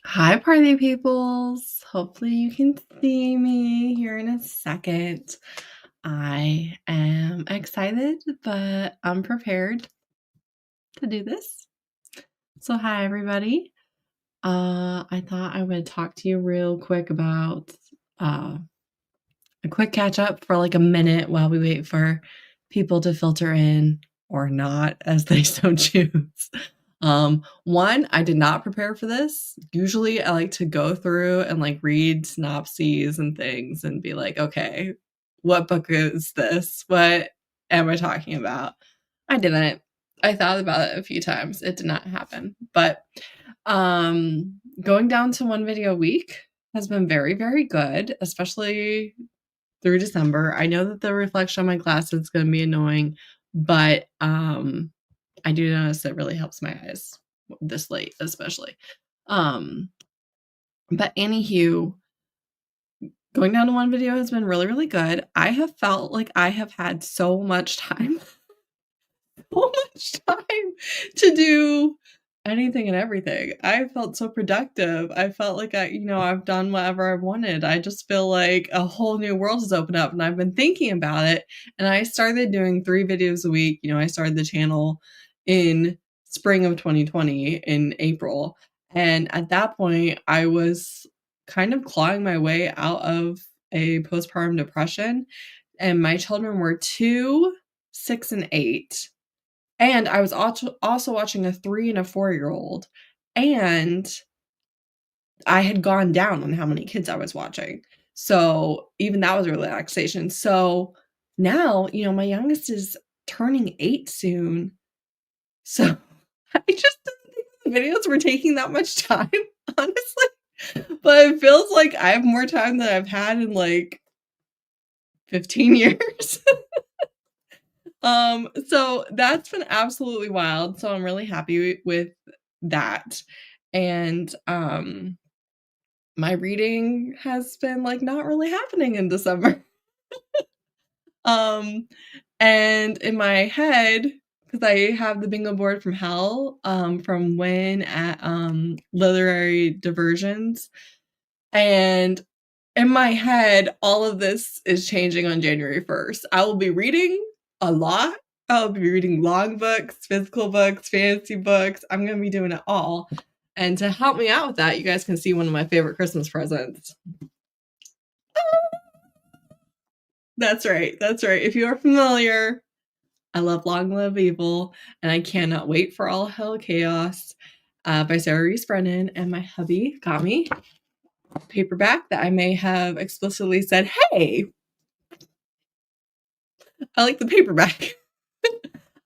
Hi, party peoples. Hopefully, you can see me here in a second. I am excited, but unprepared to do this. So, hi, everybody. I thought I would talk to you real quick about uh, a quick catch up for like a minute while we wait for people to filter in or not, as they so choose. One, I did not prepare for this. Usually I like to go through and like read synopses and things and be like, okay, what book is this? What am I talking about? I didn't. I thought about it a few times. It did not happen. But going down to one video a week has been very, very good, especially through December. I know that the reflection on my glass is going to be annoying, but I do notice it really helps my eyes this late, especially. But anywho, going down to one video has been really, really good. I have felt like I have had so much time, so much time to do anything and everything. I felt so productive. I felt like I've done whatever I've wanted. I just feel like a whole new world has opened up and I've been thinking about it. And I started doing 3 videos a week. I started the channel in spring of 2020 in April. And at that point, I was kind of clawing my way out of a postpartum depression. And my children were 2, 6, and 8. And I was also watching a 3 and a 4-year-old, and I had gone down on how many kids I was watching. So even that was a relaxation. So now, my youngest is turning 8 soon. So I just didn't think the videos were taking that much time, honestly. But it feels like I have more time than I've had in like 15 years. So that's been absolutely wild. So I'm really happy with that. And my reading has been like not really happening in December. And in my head, because I have the bingo board from hell, from Win at Literary Diversions. And in my head, all of this is changing on January 1st. I will be reading a lot. I'll be reading long books, physical books, fantasy books. I'm going to be doing it all. And to help me out with that, you guys can see one of my favorite Christmas presents. That's right. That's right. If you are familiar, I love Long Live Evil, and I cannot wait for All Hell Chaos by Sarah Reese Brennan. And my hubby got me a paperback that I may have explicitly said, hey, I like the paperback.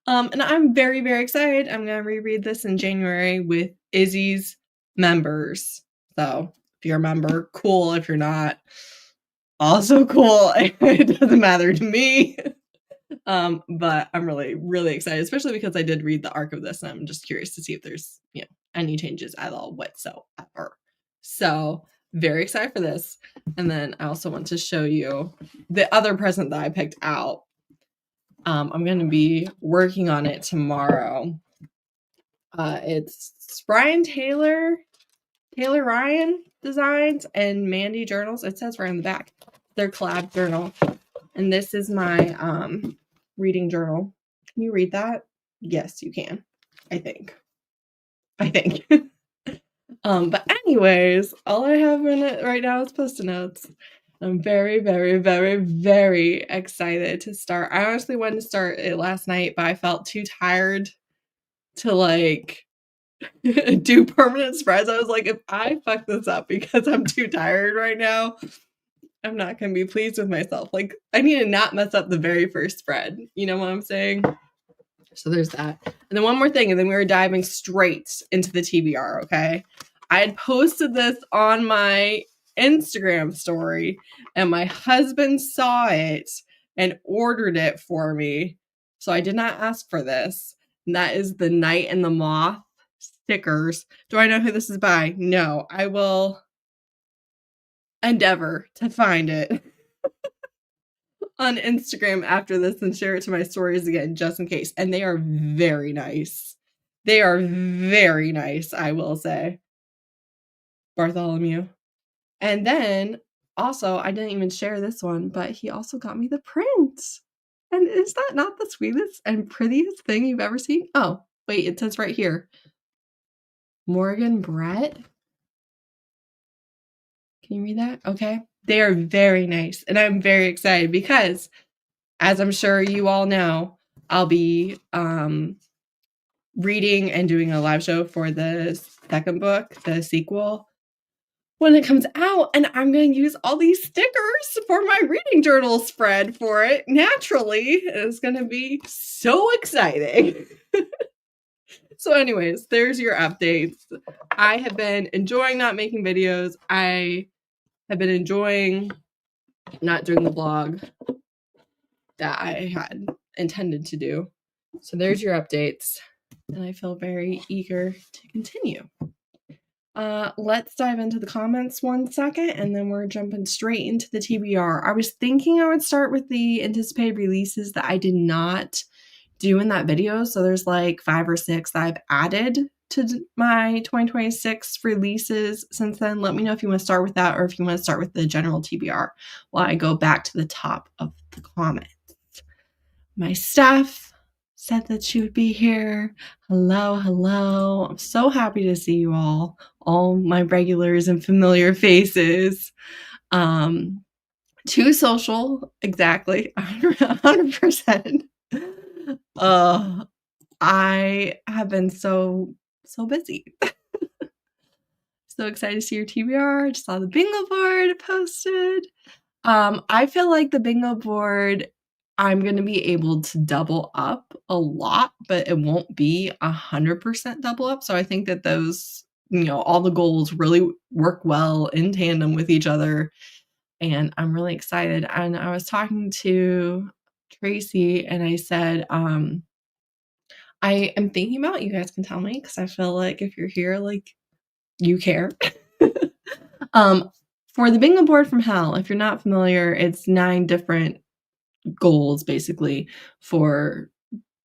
And I'm very, very excited. I'm going to reread this in January with Izzy's members. So if you're a member, cool. If you're not, also cool. It doesn't matter to me. But I'm really, really excited, especially because I did read the arc of this and I'm just curious to see if there's, any changes at all whatsoever. So very excited for this. And then I also want to show you the other present that I picked out. I'm going to be working on it tomorrow. It's Brian Taylor Ryan designs and Mandy journals. It says right on the back. Their collab journal. And this is my reading journal. Can you read that? Yes, you can. I think. But anyways, all I have in it right now is Post-it notes. I'm very, very, very, very excited to start. I honestly wanted to start it last night, but I felt too tired to like do permanent spreads. I was like, if I fuck this up because I'm too tired right now, I'm not going to be pleased with myself. Like, I need to not mess up the very first spread. You know what I'm saying? So there's that. And then one more thing, and then we were diving straight into the TBR, okay? I had posted this on my Instagram story, and my husband saw it and ordered it for me. So I did not ask for this. And that is the Knight and the Moth stickers. Do I know who this is by? No. I will endeavor to find it on Instagram after this and share it to my stories again, just in case. And they are very nice. They are very nice, I will say. Bartholomew. And then also, I didn't even share this one, but he also got me the print. And is that not the sweetest and prettiest thing you've ever seen? Oh, wait, it says right here. Morgan Brett. Can you read that? Okay. They are very nice. And I'm very excited because, as I'm sure you all know, I'll be reading and doing a live show for the second book, the sequel, when it comes out, and I'm going to use all these stickers for my reading journal spread for it naturally. It's going to be so exciting. So anyways, there's your updates. I have been enjoying not making videos. I have been enjoying not doing the vlog that I had intended to do. So there's your updates. And I feel very eager to continue. Let's dive into the comments 1 second, and then we're jumping straight into the TBR. I was thinking I would start with the anticipated releases that I did not do in that video. So there's like 5 or 6 that I've added to my 2026 releases since then. Let me know if you want to start with that or if you want to start with the general TBR while I go back to the top of the comments. My staff said that she would be here. Hello, hello. I'm so happy to see you all my regulars and familiar faces. Too social, exactly, 100%. I have been so busy. So excited to see your TBR. Just saw the bingo board posted. I feel like the bingo board, I'm going to be able to double up a lot, but it won't be 100% double up. So I think that those, all the goals really work well in tandem with each other. And I'm really excited. And I was talking to Tracy and I said, I am thinking about, you guys can tell me, because I feel like if you're here, like, you care. For the bingo board from hell, if you're not familiar, it's 9 different goals basically for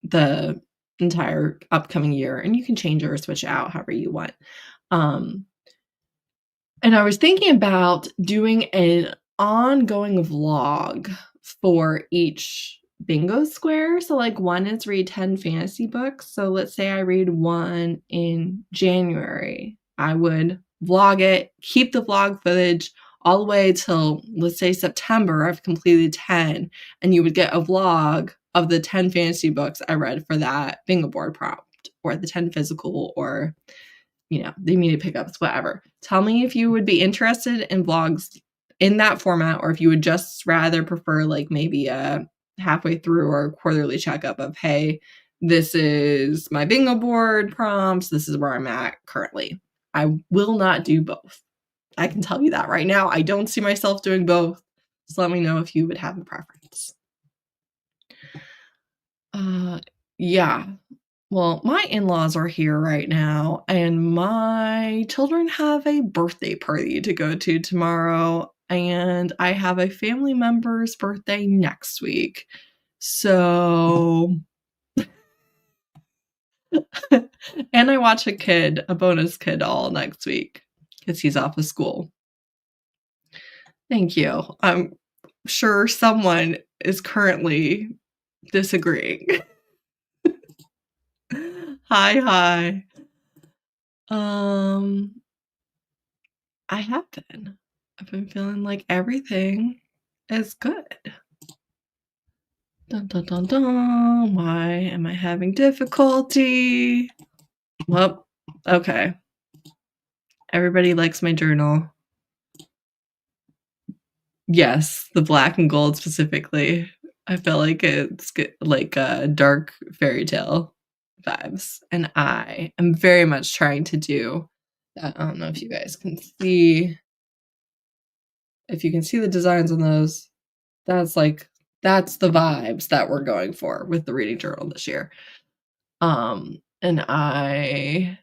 the entire upcoming year, and you can change it or switch it out however you want. And I was thinking about doing an ongoing vlog for each bingo square. So like one is read 10 fantasy books. So let's say I read one in January. I would vlog it, keep the vlog footage all the way till, let's say, September. I've completed 10, and you would get a vlog of the 10 fantasy books I read for that bingo board prompt, or the 10 physical, or the immediate pickups, whatever. Tell me if you would be interested in vlogs in that format, or if you would just rather prefer like maybe a halfway through or quarterly checkup of, hey, this is my bingo board prompts, this is where I'm at currently. I will not do both. I can tell you that right now. I don't see myself doing both. So let me know if you would have a preference. Yeah. Well, my in-laws are here right now, and my children have a birthday party to go to tomorrow, and I have a family member's birthday next week. So, and I watch a bonus kid all next week because he's off of school. Thank you. I'm sure someone is currently disagreeing. Hi. I have been. I've been feeling like everything is good. Dun dun dun dun. Why am I having difficulty? Well, okay. Everybody likes my journal. Yes, the black and gold specifically. I feel like it's like a dark fairy tale vibes, and I am very much trying to do that. I don't know if you guys can see. If you can see the designs on those, that's the vibes that we're going for with the reading journal this year. And I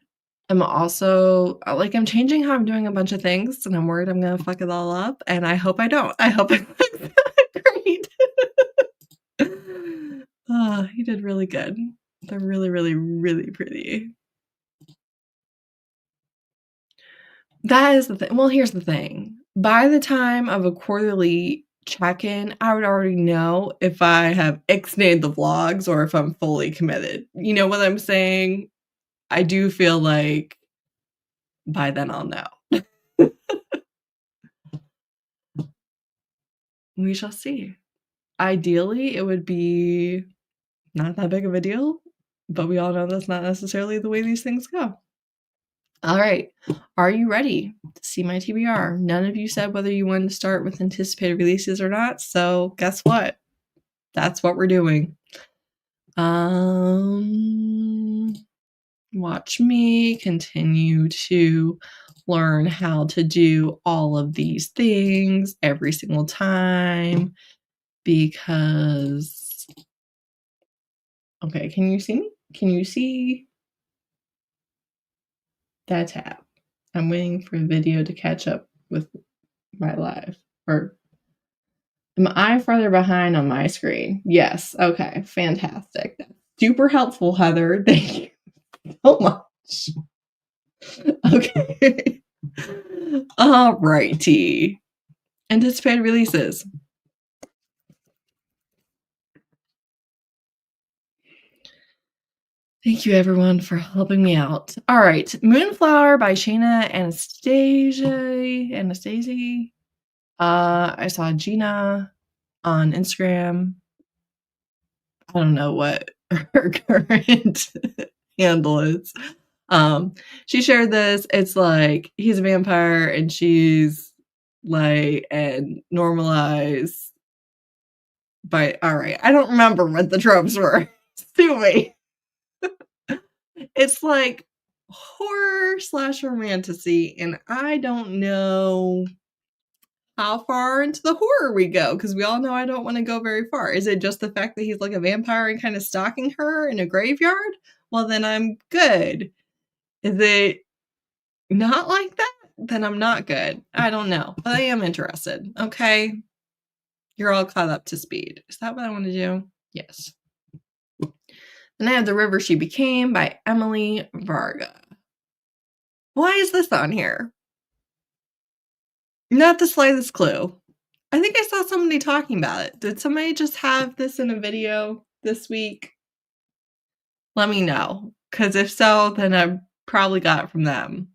am also I'm changing how I'm doing a bunch of things, and I'm worried I'm gonna fuck it all up, and I hope I don't. I hope it looks great. He did really good. They're really, really, really pretty. That is the thing. Well, here's the thing. By the time of a quarterly check-in, I would already know if I have ixnayed the vlogs or if I'm fully committed. You know what I'm saying? I do feel like by then I'll know. We shall see. Ideally, it would be not that big of a deal, but we all know that's not necessarily the way these things go. All right. Are you ready to see my TBR? None of you said whether you wanted to start with anticipated releases or not, so guess what? That's what we're doing. Watch me continue to learn how to do all of these things every single time because okay, can you see me? Can you see that tab? I'm waiting for the video to catch up with my live. Or am I farther behind on my screen? Yes. Okay. Fantastic. That's super helpful, Heather. Thank you so much. Okay. All righty. Anticipated releases. Thank you, everyone, for helping me out. All right. Moonflower by Shayna Anastasia. I saw Gina on Instagram. I don't know what her current handle is. She shared this. It's like he's a vampire and she's like and normalized by all right. I don't remember what the tropes were. Sue me. It's like horror / romantasy, and I don't know how far into the horror we go because we all know I don't want to go very far. Is it just the fact that he's like a vampire and kind of stalking her in a graveyard? Well, then I'm good. Is it not like that? Then I'm not good. I don't know, but I am interested. Okay. You're all caught up to speed. Is that what I want to do? Yes. Then I have The River She Became by Emily Varga. Why is this on here? Not the slightest clue. I think I saw somebody talking about it. Did somebody just have this in a video this week? Let me know. Because if so, then I probably got it from them.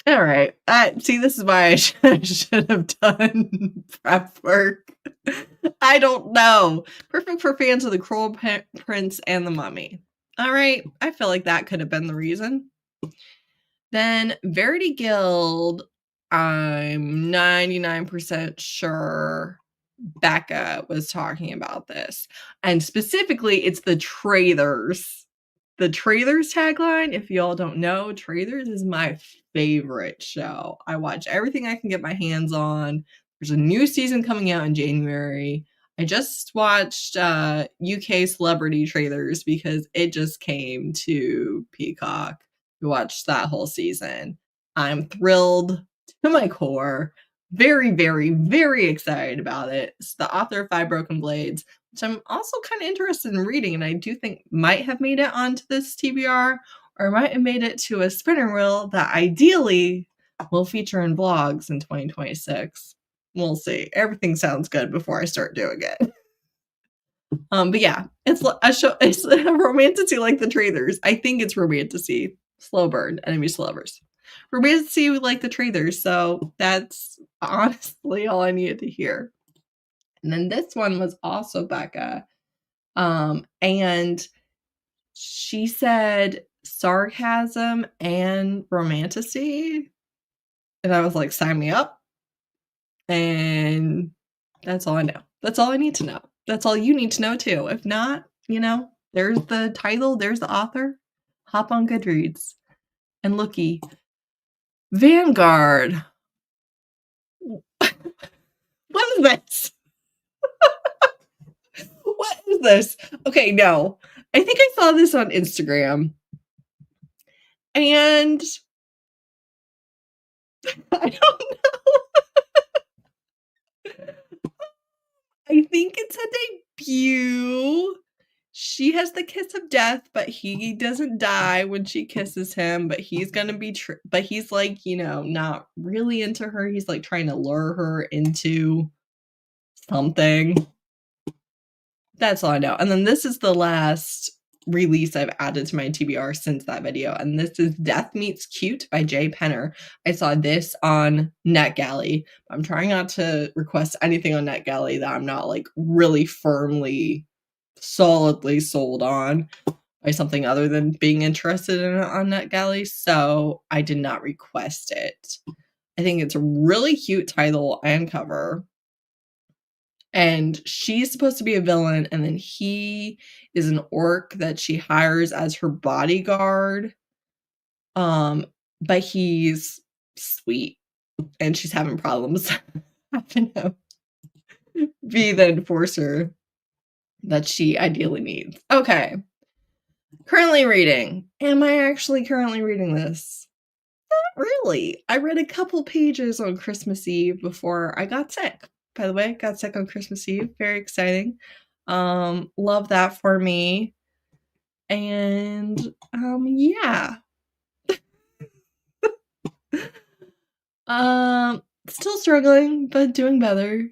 All right. See, this is why I should have done prep work. I don't know. Perfect for fans of The Cruel Prince and The Mummy. All right. I feel like that could have been the reason. Then Verity Guild, I'm 99% sure Becca was talking about this. And specifically, it's the trailers. The trailers tagline, if y'all don't know, trailers is my favorite show. I watch everything I can get my hands on. There's a new season coming out in January. I just watched UK celebrity trailers because it just came to Peacock. We watched that whole season. I'm thrilled to my core. Very, very, very excited about it. It's the author of Five Broken Blades, which I'm also kind of interested in reading, and I do think might have made it onto this TBR, or might have made it to a spinner wheel that ideally will feature in vlogs in 2026. We'll see. Everything sounds good before I start doing it. But yeah, it's a show. It's a romantasy like the trailers. I think it's romantasy. Slow burn, enemies to lovers. Romantasy like the trailers. So that's honestly all I needed to hear. And then this one was also Becca. And she said sarcasm and romantasy. And I was like, sign me up. And that's all I know. That's all I need to know. That's all you need to know too. If not, there's the title, there's the author. Hop on Goodreads and looky. Vanguard. What is this? What is this? Okay, no. I think I saw this on Instagram. And I don't know. I think it's a debut. she has the kiss of death, but he doesn't die when she kisses him, but he's gonna be but he's like, you know, not really into her. He's like trying to lure her into something. That's all I know. And then this is the last release I've added to my TBR since that video, and this is Death Meets Cute by Jay Penner. I saw this on NetGalley. I'm trying not to request anything on NetGalley that I'm not like really firmly, solidly sold on by something other than being interested in it on NetGalley, so I did not request it. I think it's a really cute title and cover. And she's supposed to be a villain, and then he is an orc that she hires as her bodyguard. But he's sweet, and she's having problems having him be the enforcer that she ideally needs. Okay. Currently reading. Am I actually currently reading this? Not really. I read a couple pages on Christmas Eve before I got sick. By the way, got sick on Christmas Eve. Very exciting. Love that for me. And yeah. Still struggling, but doing better.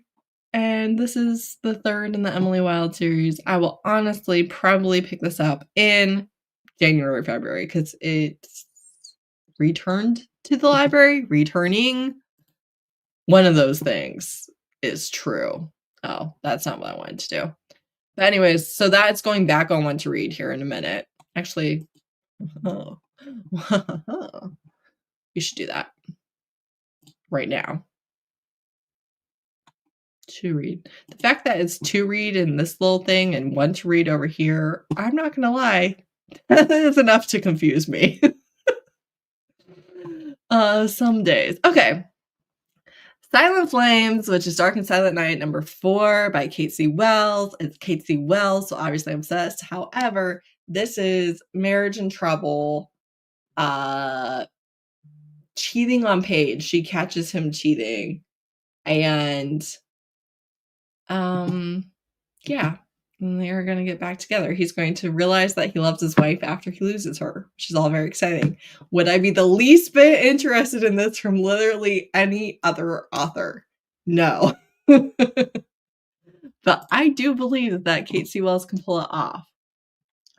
And this is the third in the Emily Wilde series. I will honestly probably pick this up in January or February because it's returned to the library. Returning. One of those things is true. Oh, that's not what I wanted to do. But anyways, so that's going back on one to read here in a minute. Actually, oh, you should do that right now. To read. The fact that it's to read in this little thing and one to read over here, I'm not gonna lie, that is enough to confuse me. Some days. Okay. Silent Flames, which is Dark and Silent Night, number 4 by Kate C. Wells. It's Kate C. Wells, so obviously I'm obsessed. However, this is marriage in trouble. Cheating on Paige. She catches him cheating. And yeah. And they're going to get back together. He's going to realize that he loves his wife after he loses her, which is all very exciting. Would I be the least bit interested in this from literally any other author? No. But I do believe that Kate C. Wells can pull it off.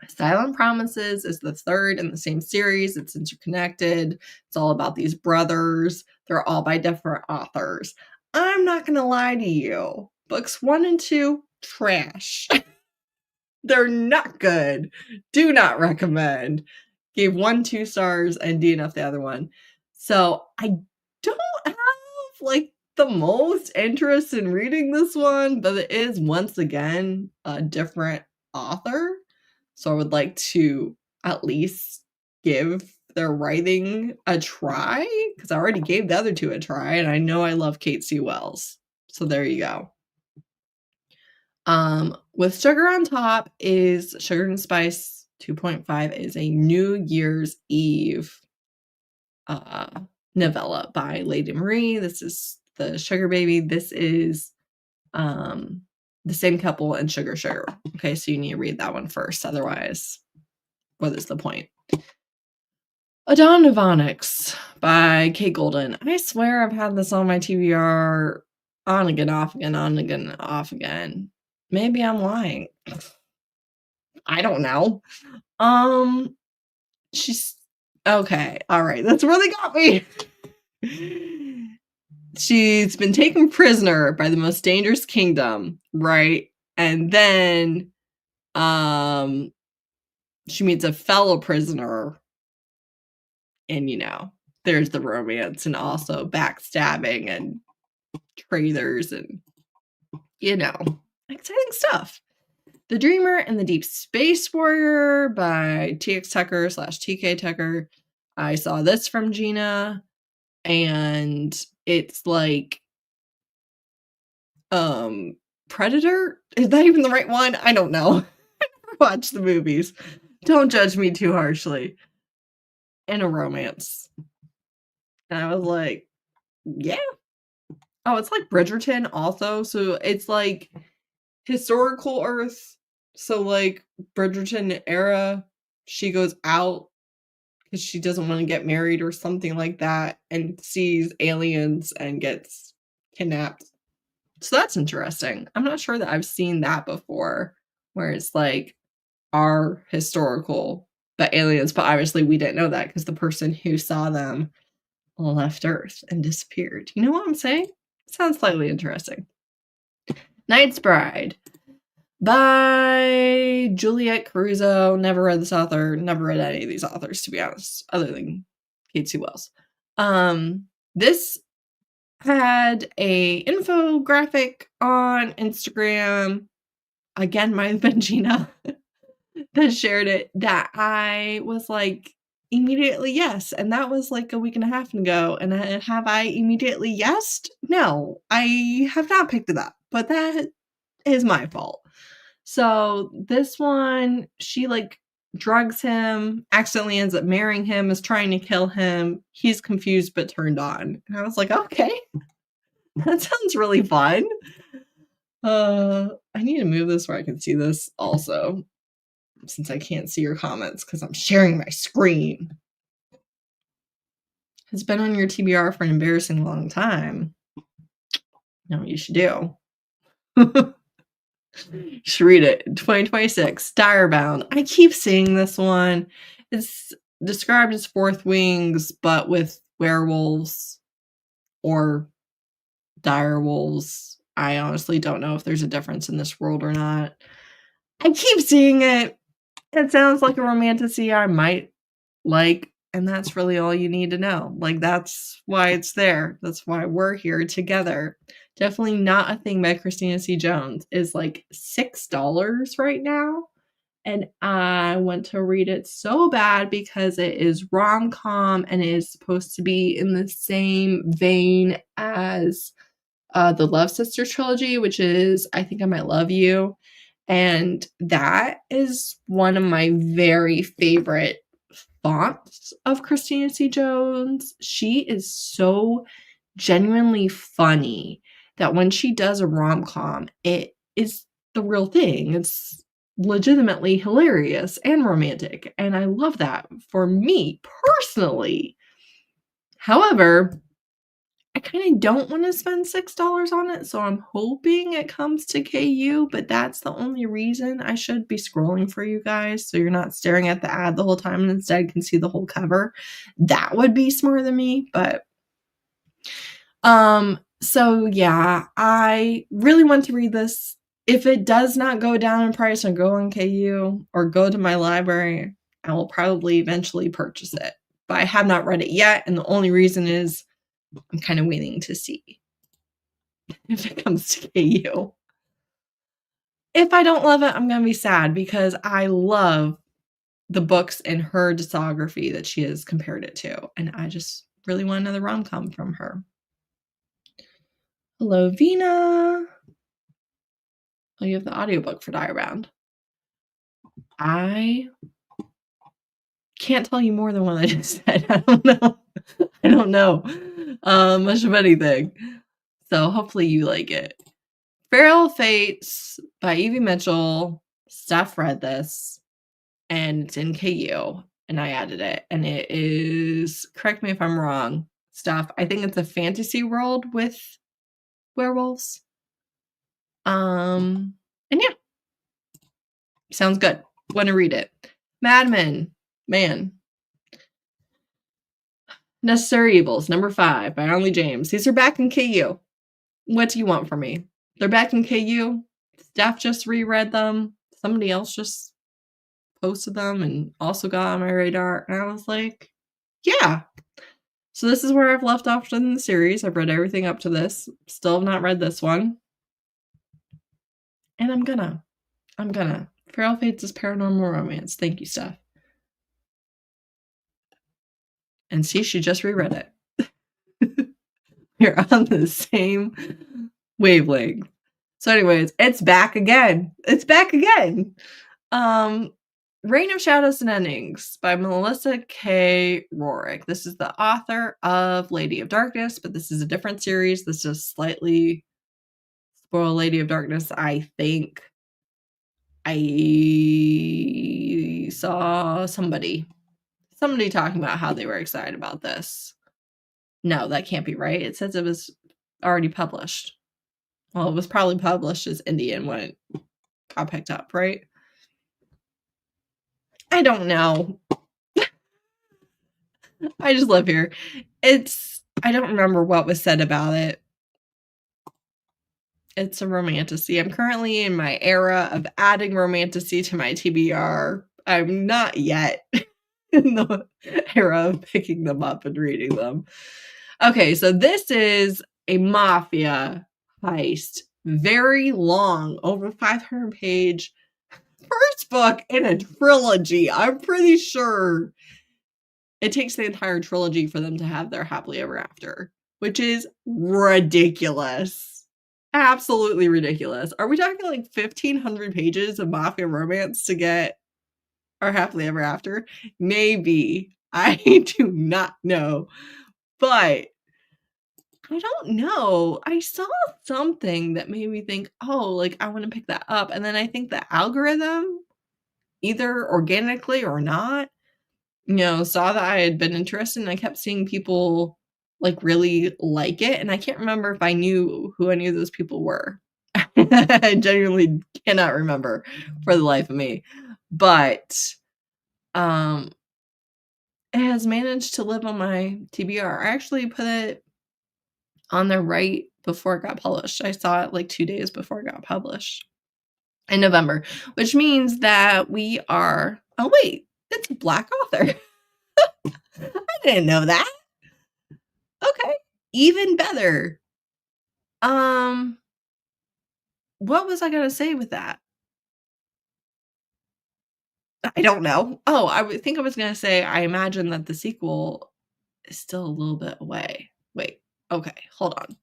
Silent Promises is the third in the same series. It's interconnected. It's all about these brothers. They're all by different authors. I'm not going to lie to you. Books 1 and 2, trash. They're not good. Do not recommend. Gave 1 2 stars and DNF the other one. So I don't have like the most interest in reading this one, but it is once again a different author. So I would like to at least give their writing a try because I already gave the other 2 a try and I know I love Kate C. Wells. So there you go. With Sugar on Top is Sugar and Spice 2.5 is a New Year's Eve novella by Lady Marie. This is the Sugar Baby. This is the same couple in Sugar Sugar. Okay, so you need to read that one first. Otherwise, what is the point? Adon Ivonix by Kate Golden. I swear I've had this on my TBR on again, off again, on again, off again. Maybe I'm lying. I don't know. She's okay. All right. That's where they got me. She's been taken prisoner by the most dangerous kingdom, right? And then she meets a fellow prisoner and you know, there's the romance and also backstabbing and traitors and you know, exciting stuff. The Dreamer and the Deep Space Warrior by TX Tucker / TK Tucker. I saw this from Gina and it's like Predator? Is that even the right one? I don't know. I never watched the movies. Don't judge me too harshly. And a romance. And I was like, yeah. Oh, it's like Bridgerton also. So it's like historical Earth, So, like, Bridgerton era, she goes out because she doesn't want to get married or something like that and sees aliens and gets kidnapped. So that's interesting. I'm not sure that I've seen that before, where it's like our historical, but aliens, but obviously we didn't know that because the person who saw them left Earth and disappeared. You know what I'm saying? Sounds slightly interesting. Knight's Bride by Juliette Caruso. Never read this author. Never read any of these authors, to be honest, other than Kate Sue Wells. This had a infographic on Instagram. Again, might have been Gina that shared it, that I was like, immediately yes. And that was like a week and a half ago. And have I immediately yesed? No, I have not picked it up, but that is my fault. So this one, she like drugs him, accidentally ends up marrying him, is trying to kill him. He's confused but turned on. And I was like, okay, that sounds really fun. I need to move this where I can see this also, since I can't see your comments because I'm sharing my screen. It's been on your TBR for an embarrassing long time. No, you should do. You should read it. 2026 Direbound. I keep seeing this one. It's described as Fourth Wings, but with werewolves or direwolves. I honestly don't know if there's a difference in this world or not. I keep seeing it. It sounds like a romantasy I might like, and that's really all you need to know. Like, that's why it's there. That's why we're here together. Definitely not a thing by Christina C. Jones. Is like $6 right now. And I want to read it so bad because it is rom-com and it is supposed to be in the same vein as the Love Sister trilogy, which is I Think I Might Love You. And that is one of my very favorite fonts of Christina C. Jones. She is so genuinely funny that when she does a rom-com, it is the real thing. It's legitimately hilarious and romantic. And I love that for me personally. However, I kind of don't want to spend $6 on it, so I'm hoping it comes to KU, but that's the only reason I should be scrolling for you guys, so you're not staring at the ad the whole time and instead can see the whole cover. That would be smarter than me, but so yeah, I really want to read this. If it does not go down in price and go on KU or go to my library, I will probably eventually purchase it. But I have not read it yet, and the only reason is I'm kind of waiting to see if it comes to KU. If I don't love it, I'm going to be sad because I love the books in her discography that she has compared it to. And I just really want another rom-com from her. Hello, Vina. Oh, you have the audiobook for Direbound. I can't tell you more than what I just said. I don't know. I don't know much of anything. So hopefully you like it. Feral Fates by Evie Mitchell. Steph read this, and it's in KU, and I added it. And it is, correct me if I'm wrong, Steph, I think it's a fantasy world with werewolves. And yeah. Sounds good. Want to read it. Mad Men. Man. Necessary Evils, number 5 by Onley James. These are back in KU. What do you want from me? They're back in KU. Steph just reread them. Somebody else just posted them and also got on my radar. And I was like, yeah. So this is where I've left off in the series. I've read everything up to this. Still have not read this one. And I'm gonna. Feral Fates is paranormal romance. Thank you, Steph. And see, she just reread it. You're on the same wavelength. So anyways, it's back again. It's back again. Reign of Shadows and Endings by Melissa K. Rorick. This is the author of Lady of Darkness, but this is a different series. This is slightly spoil Lady of Darkness, I think. I saw somebody talking about how they were excited about this. No, that can't be right. It says it was already published. Well, it was probably published as Indian when it got picked up, right? I don't know. I just live here. I don't remember what was said about it. It's a romantasy. I'm currently in my era of adding romantasy to my TBR. I'm not yet in the era of picking them up and reading them. Okay, so this is a mafia heist. Very long, over 500-page first book in a trilogy. I'm pretty sure it takes the entire trilogy for them to have their happily ever after, which is ridiculous. Absolutely ridiculous. Are we talking like 1,500 pages of mafia romance to get our happily ever after? Maybe. I do not know. But I don't know. I saw something that made me think, oh, like I want to pick that up. And then I think the algorithm, either organically or not, saw that I had been interested, and I kept seeing people like really like it. And I can't remember if I knew who any of those people were. I genuinely cannot remember for the life of me. But it has managed to live on my TBR. I actually put it on there right before it got published. I saw it like 2 days before it got published in November, which means that we are. Oh, wait, it's a Black author. I didn't know that. Okay, even better. What was I gonna say with that? I don't know. Oh, I think I was gonna say I imagine that the sequel is still a little bit away. Wait, okay, hold on.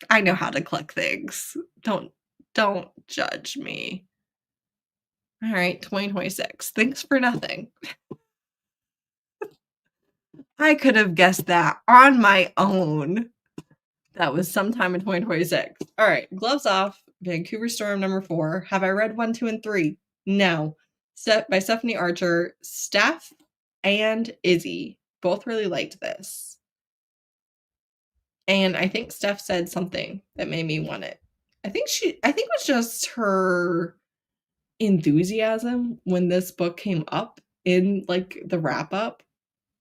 I know how to click things. Don't judge me. All right, 2026. Thanks for nothing. I could have guessed that on my own. That was sometime in 2026. All right, gloves off. Vancouver Storm number 4. Have I read 1, 2, and 3? No. By Stephanie Archer. Steph and Izzy both really liked this. And I think Steph said something that made me want it. I think it was just her enthusiasm when this book came up in like the wrap up.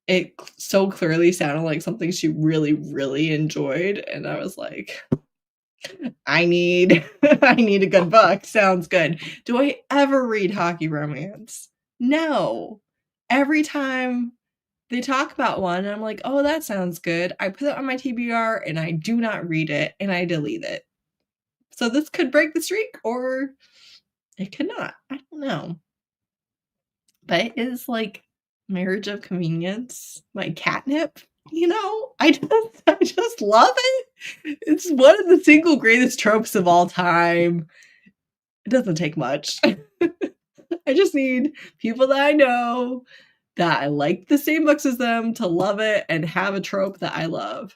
It so clearly sounded like something she really, really enjoyed. And I was like, I need a good book. Sounds good. Do I ever read hockey romance? No. Every time they talk about one, I'm like, oh, that sounds good. I put it on my TBR and I do not read it and I delete it. So this could break the streak or it could not. I don't know. But it is like Marriage of Convenience, my catnip. I just love it. It's one of the single greatest tropes of all time. It doesn't take much. I just need people that I know that I like the same books as them to love it and have a trope that I love.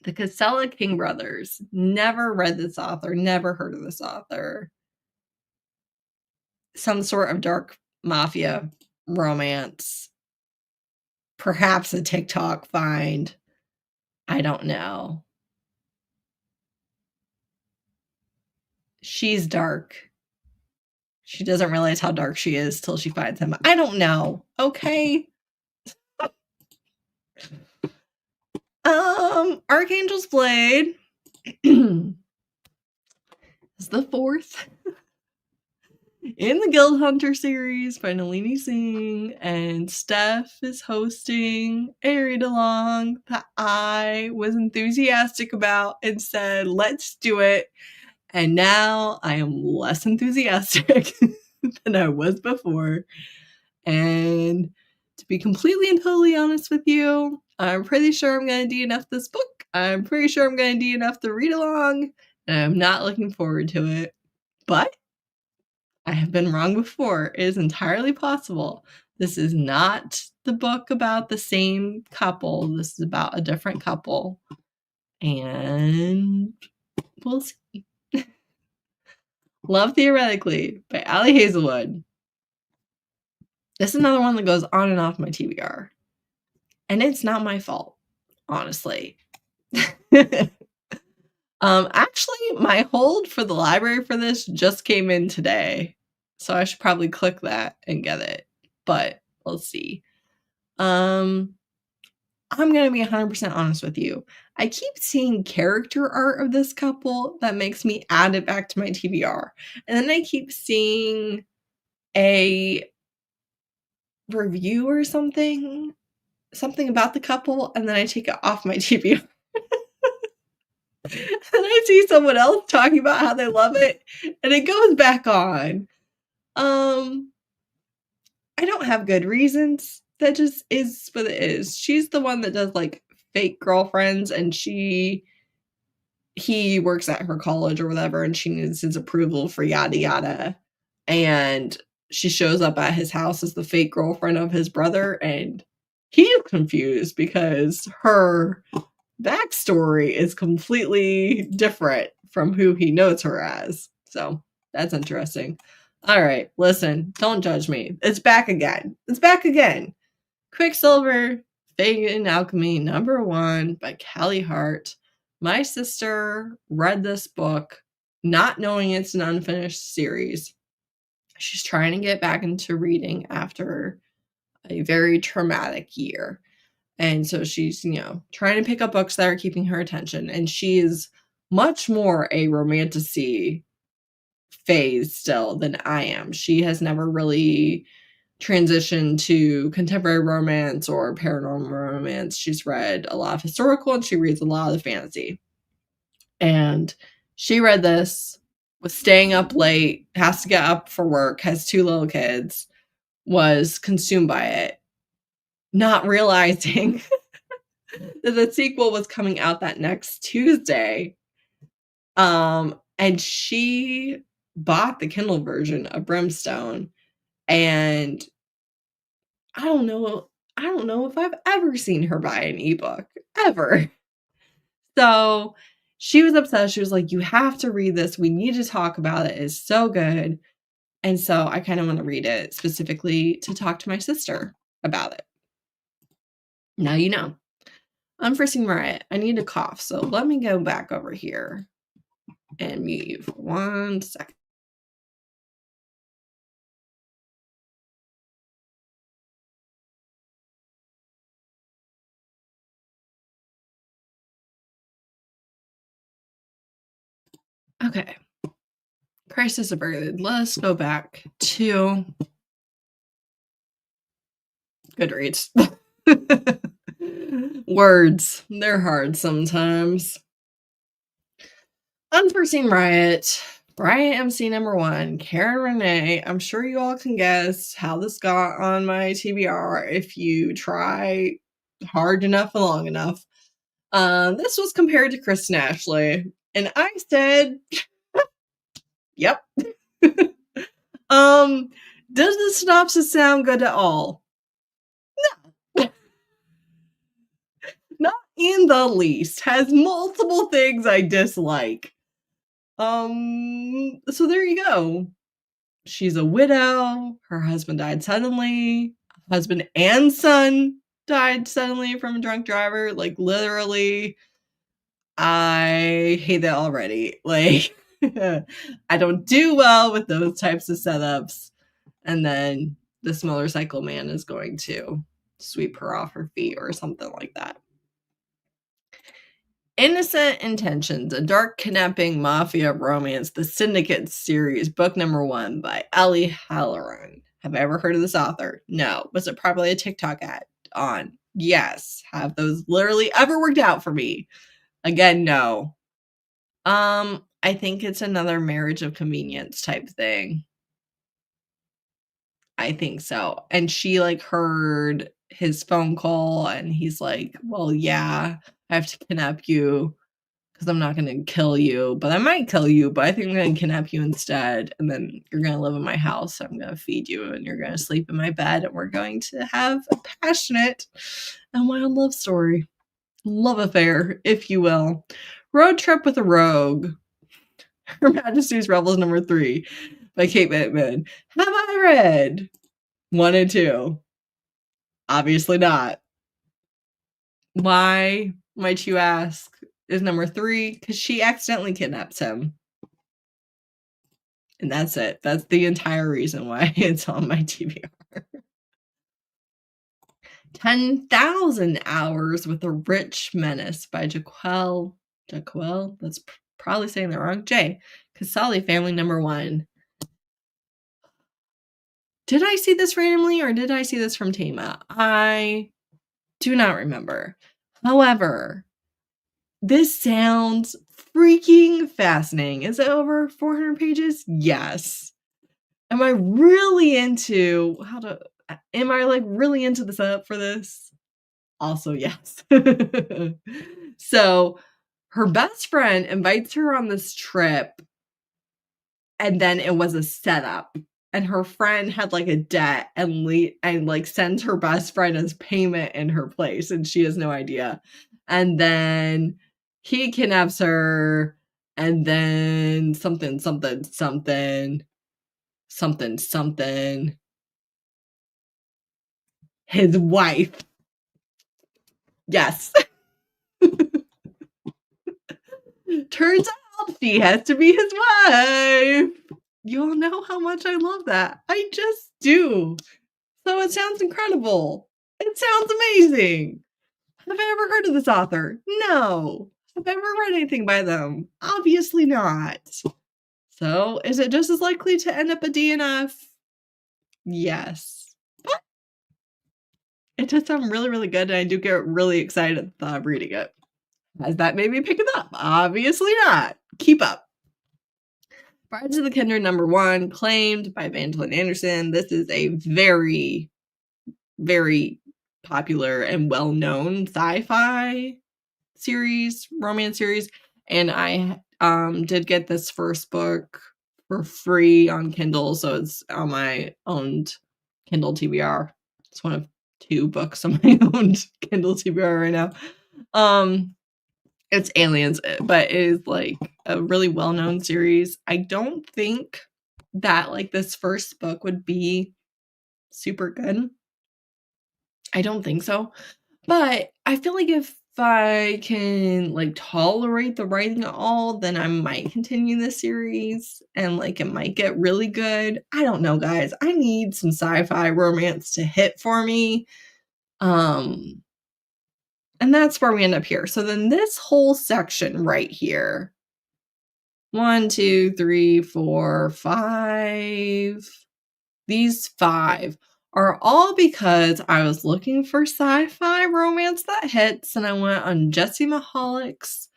The Casella King brothers. Never read this author, never heard of this author. Some sort of dark mafia romance. Perhaps a TikTok find. I don't know. She's dark. She doesn't realize how dark she is till she finds him. I don't know. Okay. Archangel's Blade is the 4th in the Guild Hunter series by Nalini Singh, and Steph is hosting a read-along that I was enthusiastic about and said, let's do it. And now I am less enthusiastic than I was before. And to be completely and totally honest with you, I'm pretty sure I'm going to DNF this book. I'm pretty sure I'm going to DNF the read-along, and I'm not looking forward to it. But I have been wrong before. It is entirely possible. This is not the book about the same couple. This is about a different couple. And we'll see. Love Theoretically by Allie Hazelwood. This is another one that goes on and off my TBR. And it's not my fault, honestly. Actually, my hold for the library for this just came in today. So I should probably click that and get it. But let's see. I'm gonna be 100% honest with you. I keep seeing character art of this couple that makes me add it back to my TBR. And then I keep seeing a review or something about the couple, and then I take it off my TBR. And I see someone else talking about how they love it, and it goes back on. I don't have good reasons. That just is what it is. She's the one that does, like, fake girlfriends, and he works at her college or whatever, and she needs his approval for yada yada. And she shows up at his house as the fake girlfriend of his brother, and he's confused because her backstory is completely different from who he knows her as. So that's interesting. All right, listen, don't judge me. It's back again. Quicksilver, Fate and Alchemy, #1 by Callie Hart. My sister read this book not knowing it's an unfinished series. She's trying to get back into reading after a very traumatic year. And so she's, trying to pick up books that are keeping her attention. And she is much more a romantasy phase still than I am. She has never really transitioned to contemporary romance or paranormal romance. She's read a lot of historical and she reads a lot of fantasy. And she read this, was staying up late, has to get up for work, has 2 little kids, was consumed by it, not realizing that the sequel was coming out that next Tuesday. And she bought the Kindle version of Brimstone, and I don't know if I've ever seen her buy an ebook, ever. So she was obsessed. She was like, "You have to read this. We need to talk about it. It's so good." And so I kind of want to read it specifically to talk to my sister about it. Now you know. Unforeseen Riot. I need to cough, so let me go back over here and mute you for 1 second. Okay. Crisis averted. Let's go back to Goodreads. Words. They're hard sometimes. Unforeseen Riot. Riot MC #1. Karen Renee. I'm sure you all can guess how this got on my TBR if you try hard enough and long enough. This was compared to Kristen Ashley. And I said, yep. Does the synopsis sound good at all? No. Not in the least. Has multiple things I dislike. So there you go. She's a widow. Her husband died suddenly. Husband and son died suddenly from a drunk driver. Like, literally, I hate that already. Like, I don't do well with those types of setups. And then this motorcycle man is going to sweep her off her feet or something like that. Innocent Intentions, a dark kidnapping mafia romance, the Syndicate series, book #1 by Ellie Halloran. Have I ever heard of this author? No. Was it probably a TikTok ad on? Yes. Have those literally ever worked out for me? Again, no. I think it's another marriage of convenience type thing. I think so. And she like heard his phone call and he's like, "Well, yeah, I have to kidnap you because I'm not going to kill you, but I might kill you, but I think I'm going to kidnap you instead. And then you're going to live in my house. I'm going to feed you and you're going to sleep in my bed. And we're going to have a passionate and wild love story. Love affair, if you will. Road trip with a rogue. Her Majesty's Rebels #3 by Kate Pittman. Have I read 1 and 2? Obviously not. Why, might you ask, is #3? Because she accidentally kidnaps him. And that's it. That's the entire reason why it's on my TBR. 10,000 Hours with a Rich Menace by Jaquel, that's probably saying that wrong, J. Casali family #1. Did I see this randomly or did I see this from Tama? I do not remember. However, this sounds freaking fascinating. Is it over 400 pages? Yes. Am I really into really into the setup for this? Also, yes. So, her best friend invites her on this trip, and then it was a setup. And her friend had like a debt and like sends her best friend as payment in her place, and she has no idea. And then he kidnaps her, and then something, his wife. Yes. Turns out she has to be his wife. You all know how much I love that. I just do. So it sounds incredible. It sounds amazing. Have I ever heard of this author? No. Have I ever read anything by them? Obviously not. So is it just as likely to end up a DNF? Yes. But it does sound really, really good, and I do get really excited at the thought of reading it. Has that made me pick it up? Obviously not. Keep up. Brides of the Kindred #1, Claimed by Evangeline Anderson. This is a very, very popular and well-known sci-fi series, romance series. And I did get this first book for free on Kindle, so it's on my owned Kindle TBR. It's one of 2 books on my owned Kindle TBR right now. It's Aliens, but it is like a really well-known series. I don't think that like this first book would be super good. I don't think so. But I feel like if I can like tolerate the writing at all, then I might continue this series and like it might get really good. I don't know, guys. I need some sci-fi romance to hit for me. And that's where we end up here. So then this whole section right here, 1, 2, 3, 4, 5. These 5 are all because I was looking for sci-fi romance that hits, and I went on Jessie Mahalick's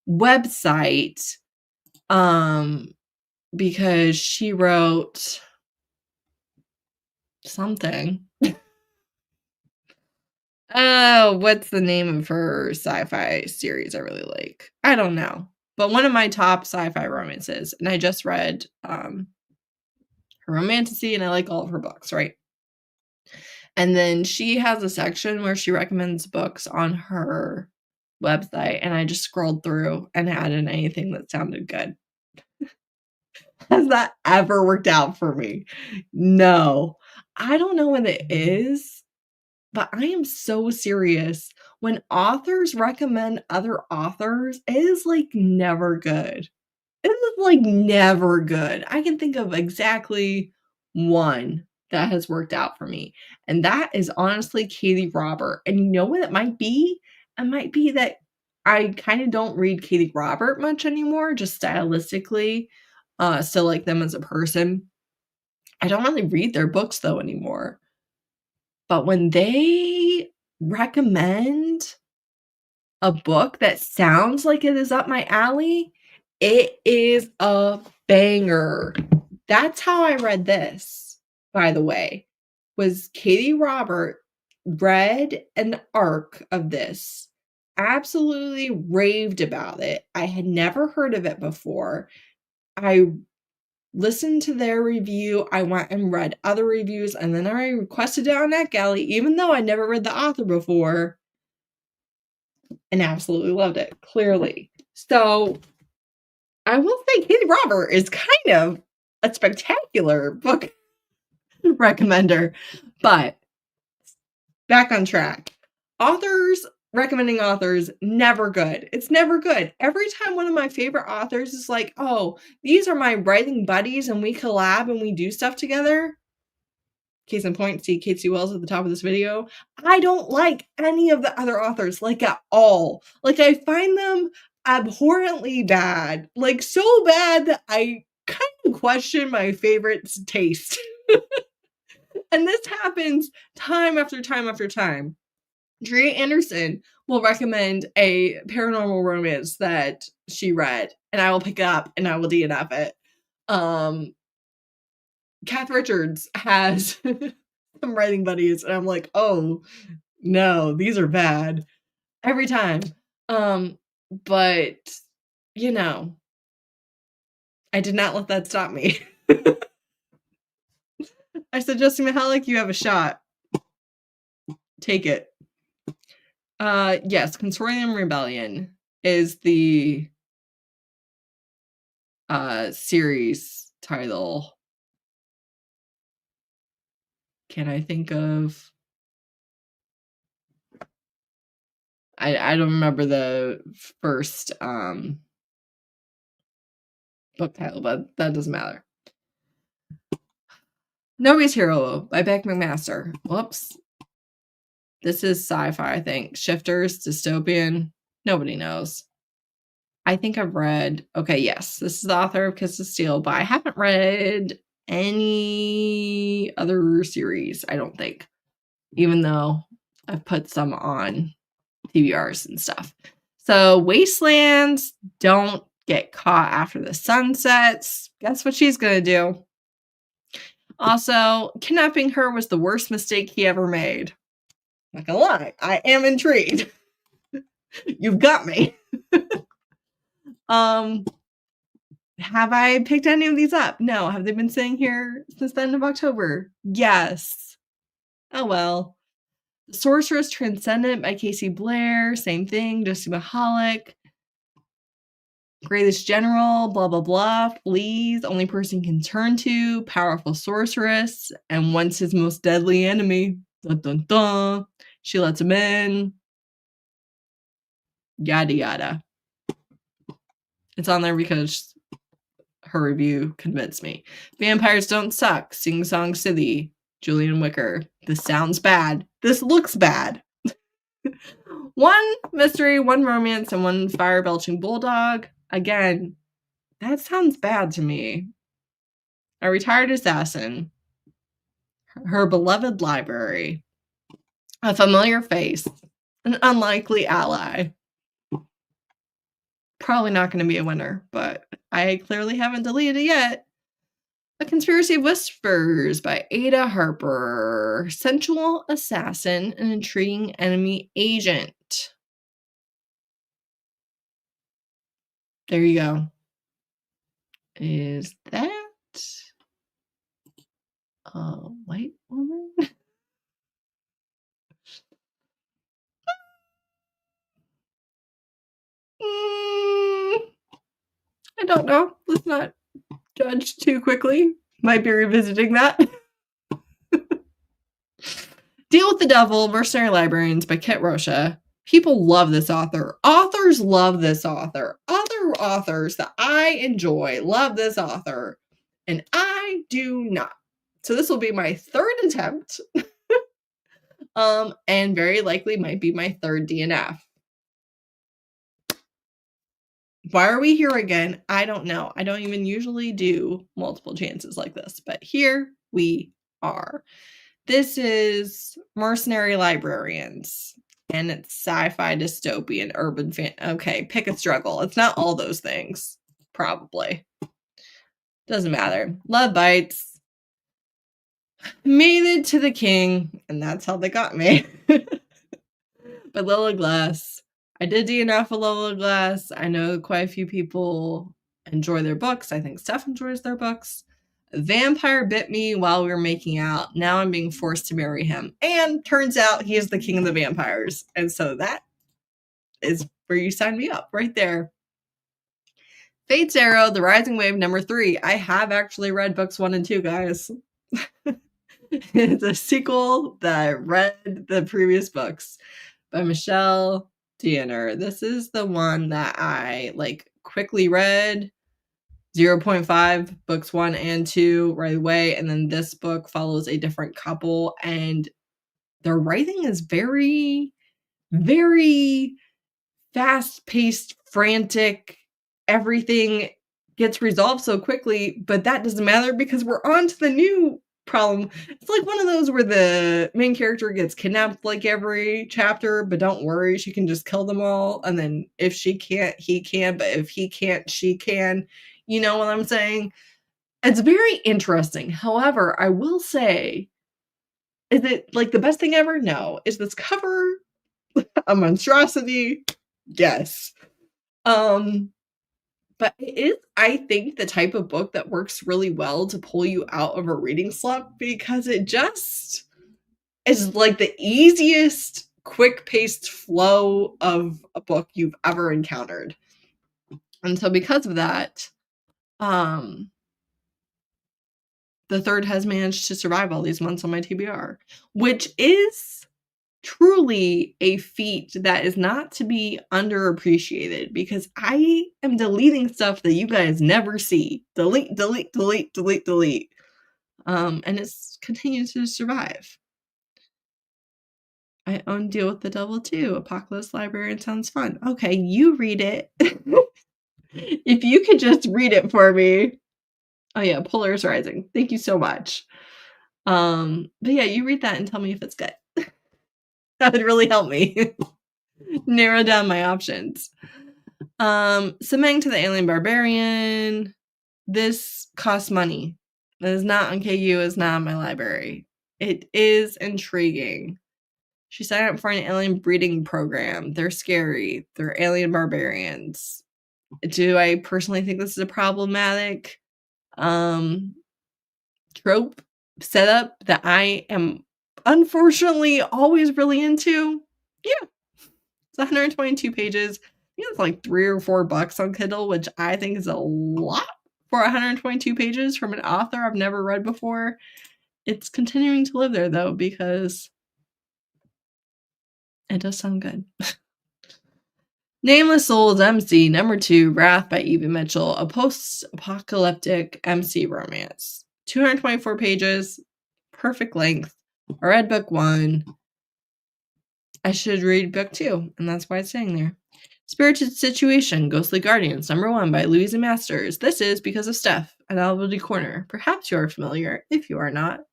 website, because she wrote something. Oh, what's the name of her sci-fi series I really like? I don't know. But one of my top sci-fi romances, and I just read her Romantasy, and I like all of her books, right? And then she has a section where she recommends books on her website, and I just scrolled through and added anything that sounded good. Has that ever worked out for me? No. I don't know what it is, but I am so serious. When authors recommend other authors, it is like never good. It is like never good. I can think of exactly one that has worked out for me, and that is honestly Katie Robert. And you know what it might be? It might be that I kind of don't read Katie Robert much anymore, just stylistically. Still like them as a person. I don't really read their books though anymore. But when they recommend a book that sounds like it is up my alley, it is a banger. That's how I read this, by the way, was Katie Robert read an arc of this, absolutely raved about it. I had never heard of it before. I listened to their review. I went and read other reviews, and then I requested it on NetGalley, even though I never read the author before, and absolutely loved it, clearly. So I will say Katie Robert is kind of a spectacular book recommender, but back on track. Authors recommending authors, never good. It's never good. Every time one of my favorite authors is like, oh, these are my writing buddies and we collab and we do stuff together. Case in point, see Kate C. Wells at the top of this video. I don't like any of the other authors, like at all. Like I find them abhorrently bad. Like so bad that I kind of question my favorite's taste. And this happens time after time after time. Drea Anderson will recommend a paranormal romance that she read, and I will pick it up and I will DNF it. Kath Richards has some writing buddies, and I'm like, oh no, these are bad every time. But you know, I did not let that stop me. I said, Justin Mihalik, you have a shot. Take it. Yes, Consortium Rebellion is the series title. Can I think of? I don't remember the first book title, but that doesn't matter. Nobody's Hero by Beck McMaster. Whoops. This is sci-fi, I think. Shifters, dystopian. Nobody knows. I think I've read... Okay, yes. This is the author of Kiss of Steel, but I haven't read any other series, I don't think. Even though I've put some on TBRs and stuff. So, Wastelands, Don't Get Caught After the Sun Sets. Guess what she's going to do? Also, kidnapping her was the worst mistake he ever made. Not gonna lie, I am intrigued. You've got me. Have I picked any of these up? No. Have they been sitting here since the end of October? Yes. Oh well. The Sorceress Transcendent by Casey Blair. Same thing. Justin Mihalik. Greatest General. Blah, blah, blah. Fleas. Only person can turn to. Powerful Sorceress. And once his most deadly enemy. Dun, dun, dun. She lets him in. Yada, yada. It's on there because her review convinced me. Vampires Don't Suck. Sing Song City. Julian Wicker. This sounds bad. This looks bad. One mystery, one romance, and one fire-belching bulldog. Again, that sounds bad to me. A retired assassin. Her beloved library. A familiar face. An unlikely ally. Probably not going to be a winner, but I clearly haven't deleted it yet. A Conspiracy of Whispers by Ada Harper. Sensual assassin, an intriguing enemy agent. There you go. Is that a white woman? I don't know. Let's not judge too quickly. Might be revisiting that. Deal with the Devil, Mercenary Librarians by Kit Rocha. People love this author. Authors love this author. Other authors that I enjoy love this author. And I do not. So this will be my third attempt. And very likely might be my third DNF. Why are we here again? I don't know. I don't even usually do multiple chances like this. But here we are. This is Mercenary Librarians, and it's sci-fi, dystopian, urban fan. Okay, pick a struggle. It's not all those things, probably. Doesn't matter. Love bites. Made it to the king, and that's how they got me. But Lila Glass. I did DNF with Lila Glass. I know quite a few people enjoy their books. I think Steph enjoys their books. A vampire bit me while we were making out. Now I'm being forced to marry him. And turns out he is the king of the vampires. And so that is where you sign me up, right there. Fate's Arrow, The Rising Wave, number 3. I have actually read books 1 and 2, guys. It's a sequel that I read the previous books by Michelle Diener. This is the one that I quickly read 0.5 books 1 and 2 right away, and then this book follows a different couple, and their writing is very, very fast-paced, frantic. Everything gets resolved so quickly, but that doesn't matter because we're on to the new problem. It's like one of those where the main character gets kidnapped every chapter, but don't worry, she can just kill them all, and then if she can't, he can, but if he can't, she can. You know what I'm saying? It's very interesting. However, I will say, is it the best thing ever? No. Is this cover a monstrosity? Yes. But it is, I think, the type of book that works really well to pull you out of a reading slump because it just is the easiest, quick-paced flow of a book you've ever encountered. And so because of that, the third has managed to survive all these months on my TBR, which is truly a feat that is not to be underappreciated because I am deleting stuff that you guys never see. Delete, delete, delete, delete, delete. And it's continued to survive. I own Deal with the Devil too. Apocalypse Librarian sounds fun. Okay, you read it. If you could just read it for me. Oh yeah, Polaris Rising. Thank you so much. But yeah, you read that and tell me if it's good. That would really help me narrow down my options. Submitting to the Alien Barbarian. This costs money. It is not on KU, it's not on my library. It is intriguing. She signed up for an alien breeding program. They're scary. They're alien barbarians. Do I personally think this is a problematic trope setup that I am unfortunately always really into? Yeah. It's 122 pages. I think it's $3 or $4 on Kindle, which I think is a lot for 122 pages from an author I've never read before. It's continuing to live there though because it does sound good. Nameless Souls MC number 2, Wrath by Eva Mitchell, a post-apocalyptic MC romance. 224 pages, perfect length. I read book 1. I should read book 2, and that's why it's staying there. Spirited Situation, Ghostly Guardians, number 1 by Louisa Masters. This is because of Steph at Albany Corner. Perhaps you are familiar. If you are not,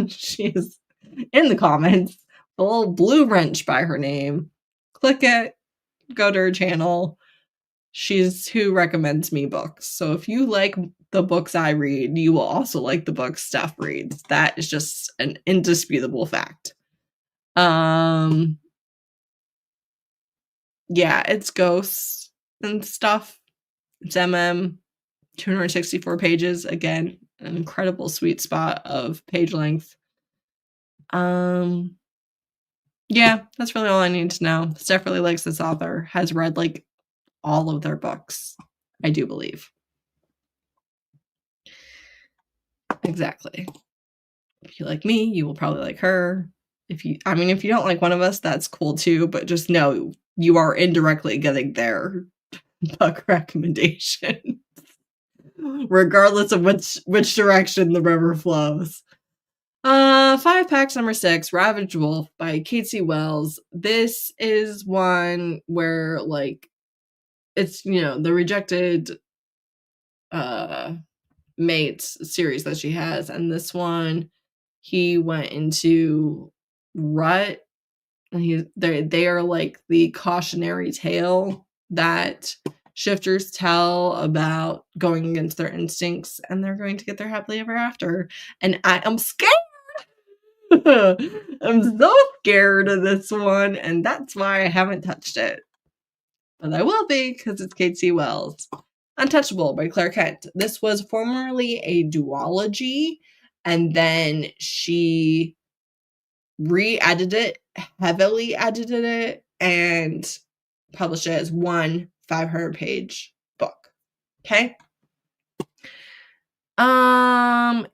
she is in the comments. A little blue wrench by her name. Click it. Go to her channel. She's who recommends me books. So if you like the books I read, you will also like the books Steph reads. That is just an indisputable fact. Yeah, it's ghosts and stuff. It's 264 pages. Again, an incredible sweet spot of page length. Yeah, that's really all I need to know. Steph really likes this author, has read all of their books, I do believe. Exactly. If you like me, you will probably like her. If you don't like one of us, that's cool too, but just know you are indirectly getting their book recommendation. Regardless of which direction the river flows. 5 packs number 6, Ravaged Wolf by Kate C. Wells. This is one where it's the rejected mates series that she has, and this one he went into rut, and they are the cautionary tale that shifters tell about going against their instincts, and they're going to get their happily ever after. And I am scared. I'm so scared of this one, and that's why I haven't touched it. But I will be, because it's Kate C. Wells. Untouchable by Claire Kent. This was formerly a duology, and then she re-edited it, heavily edited it, and published it as one 500-page book. Okay?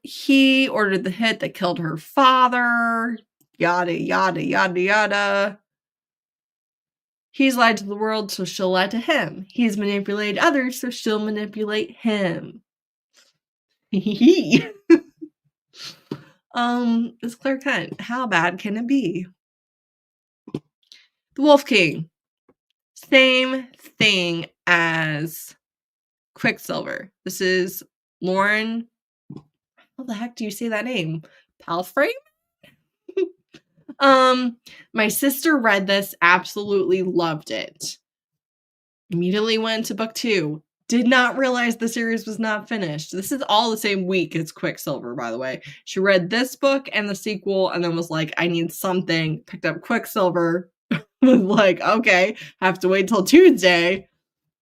He ordered the hit that killed her father, yada, yada, yada, yada. He's lied to the world, so she'll lie to him. He's manipulated others, so she'll manipulate him. It's Clark Kent. How bad can it be? The Wolf King. Same thing as Quicksilver. This is Lauren. How the heck do you say that name? Palfrey? My sister read this, absolutely loved it. Immediately went to book 2. Did not realize the series was not finished. This is all the same week as Quicksilver, by the way. She read this book and the sequel and then was like, I need something. Picked up Quicksilver. Was like, okay, have to wait till Tuesday.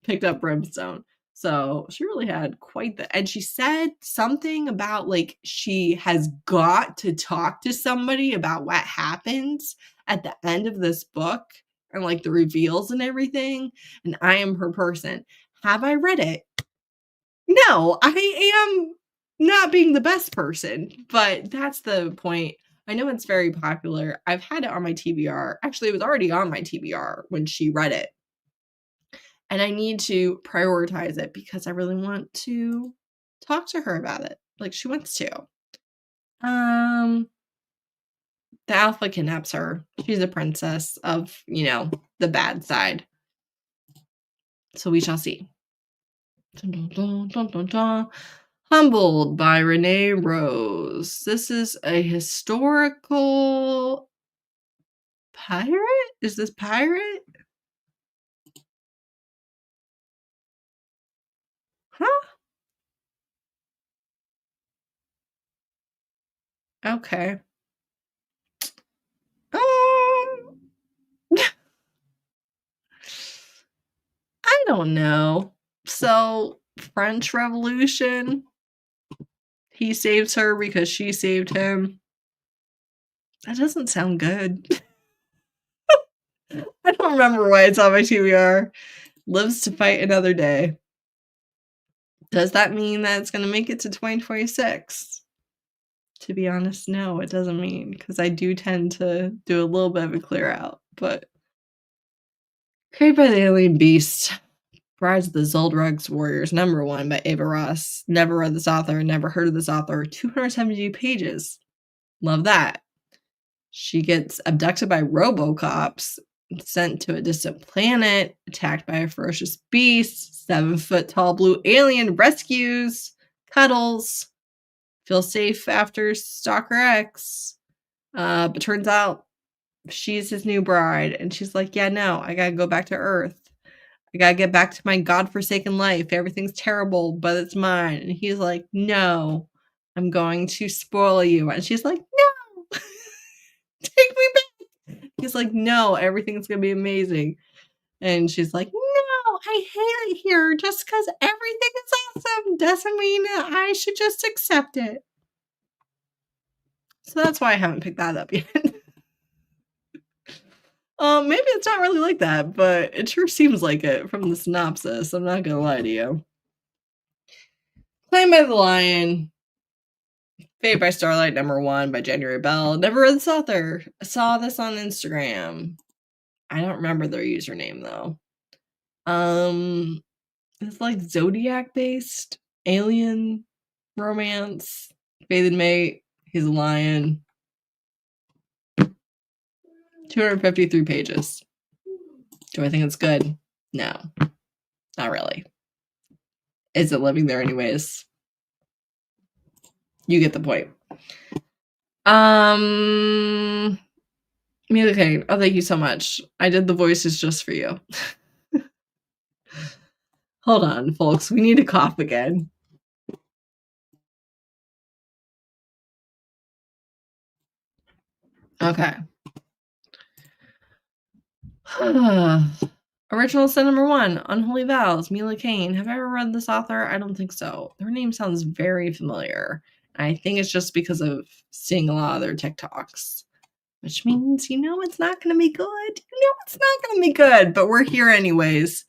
Picked up Brimstone. So she really had quite the, and she said something about like she has got to talk to somebody about what happens at the end of this book and like the reveals and everything. And I am her person. Have I read it? No, I am not being the best person, but that's the point. I know it's very popular. I've had it on my TBR. Actually, it was already on my TBR when she read it. And I need to prioritize it because I really want to talk to her about it. Like she wants to. The Alpha kidnaps her. She's a princess of, the bad side. So we shall see. Dun, dun, dun, dun, dun. Humbled by Renee Rose. This is a historical pirate? Is this pirate? Huh? Okay. I don't know. So, French Revolution, he saves her because she saved him. That doesn't sound good. I don't remember why it's on my TBR. Lives to fight another day. Does that mean that it's going to make it to 2026? To be honest, no, it doesn't mean, because I do tend to do a little bit of a clear out. But Created by the Alien Beast. Rise of the Zoldrugs Warriors, #1 by Ava Ross. Never read this author, never heard of this author. 272 pages. Love that. She gets abducted by Robocops, sent to a distant planet, attacked by a ferocious beast, 7-foot-tall blue alien, rescues, cuddles, feels safe after Stalker X. But turns out she's his new bride, and she's like, yeah, no, I gotta go back to Earth. I gotta get back to my godforsaken life. Everything's terrible, but it's mine. And he's like, no, I'm going to spoil you. And she's like, no, take me back. He's like, no, everything's gonna be amazing. And she's like, no, I hate it here. Just because everything is awesome doesn't mean that I should just accept it. So that's why I haven't picked that up yet. Maybe it's not really like that, but it sure seems like it from the synopsis. I'm not gonna lie to you. Claimed by the Lion. Fate by Starlight, #1 by January Bell. Never read this author. I saw this on Instagram. I don't remember their username though. It's like Zodiac based, alien romance, fated mate. He's a lion. 253 pages. Do I think it's good? No, not really. Is it living there anyways? You get the point. Mila Kane. Oh, thank you so much. I did the voices just for you. Hold on, folks. We need to cough again. Okay. Original Sin #1, Unholy Vows, Mila Kane. Have I ever read this author? I don't think so. Her name sounds very familiar. I think it's just because of seeing a lot of their TikToks. Which means, it's not going to be good. It's not going to be good. But we're here anyways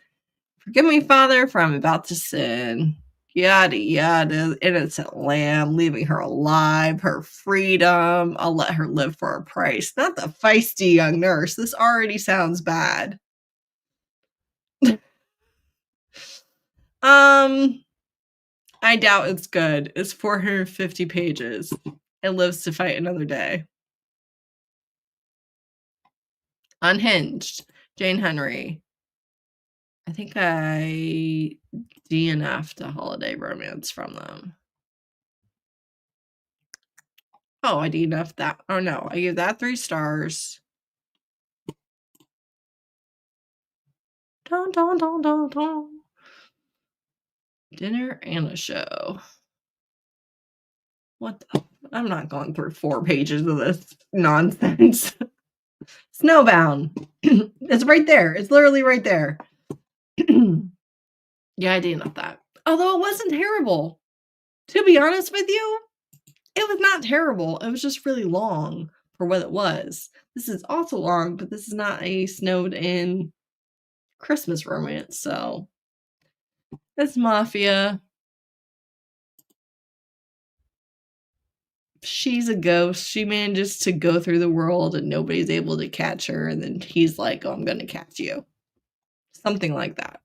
Forgive me, Father, for I'm about to sin. Yada yada, innocent lamb, leaving her alive, her freedom. I'll let her live for a price. Not the feisty young nurse. This already sounds bad. I doubt it's good. It's 450 pages. It lives to fight another day. Unhinged. Jane Henry. I think I DNF'd a holiday romance from them. Oh, I DNF'd that. Oh no, I gave that 3 stars. Dun, dun, dun, dun, dun. Dinner and a show. What the? I'm not going through 4 pages of this nonsense. Snowbound. It's right there. It's literally right there. Yeah, I DNF'd that. Although it wasn't terrible. To be honest with you, it was not terrible. It was just really long for what it was. This is also long, but this is not a snowed in Christmas romance, so it's mafia. She's a ghost. She manages to go through the world and nobody's able to catch her, and then he's like, "Oh, I'm gonna catch you." Something like that.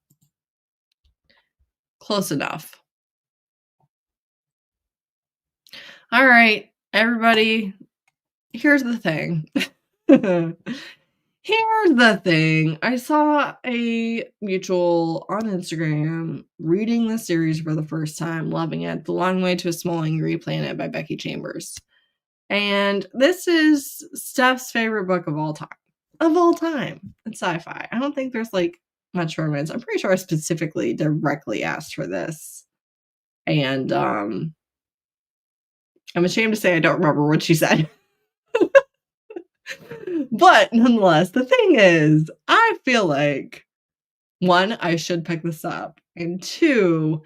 Close enough. All right, everybody, here's the thing. Here's the thing. I saw a mutual on Instagram reading the series for the first time, loving it. The Long Way to a Small Angry Planet by Becky Chambers. And this is Steph's favorite book of all time. Of all time. It's sci-fi. I don't think there's like much romance. I'm pretty sure I specifically directly asked for this. And I'm ashamed to say I don't remember what she said. But nonetheless, the thing is, I feel like 1, I should pick this up, and 2,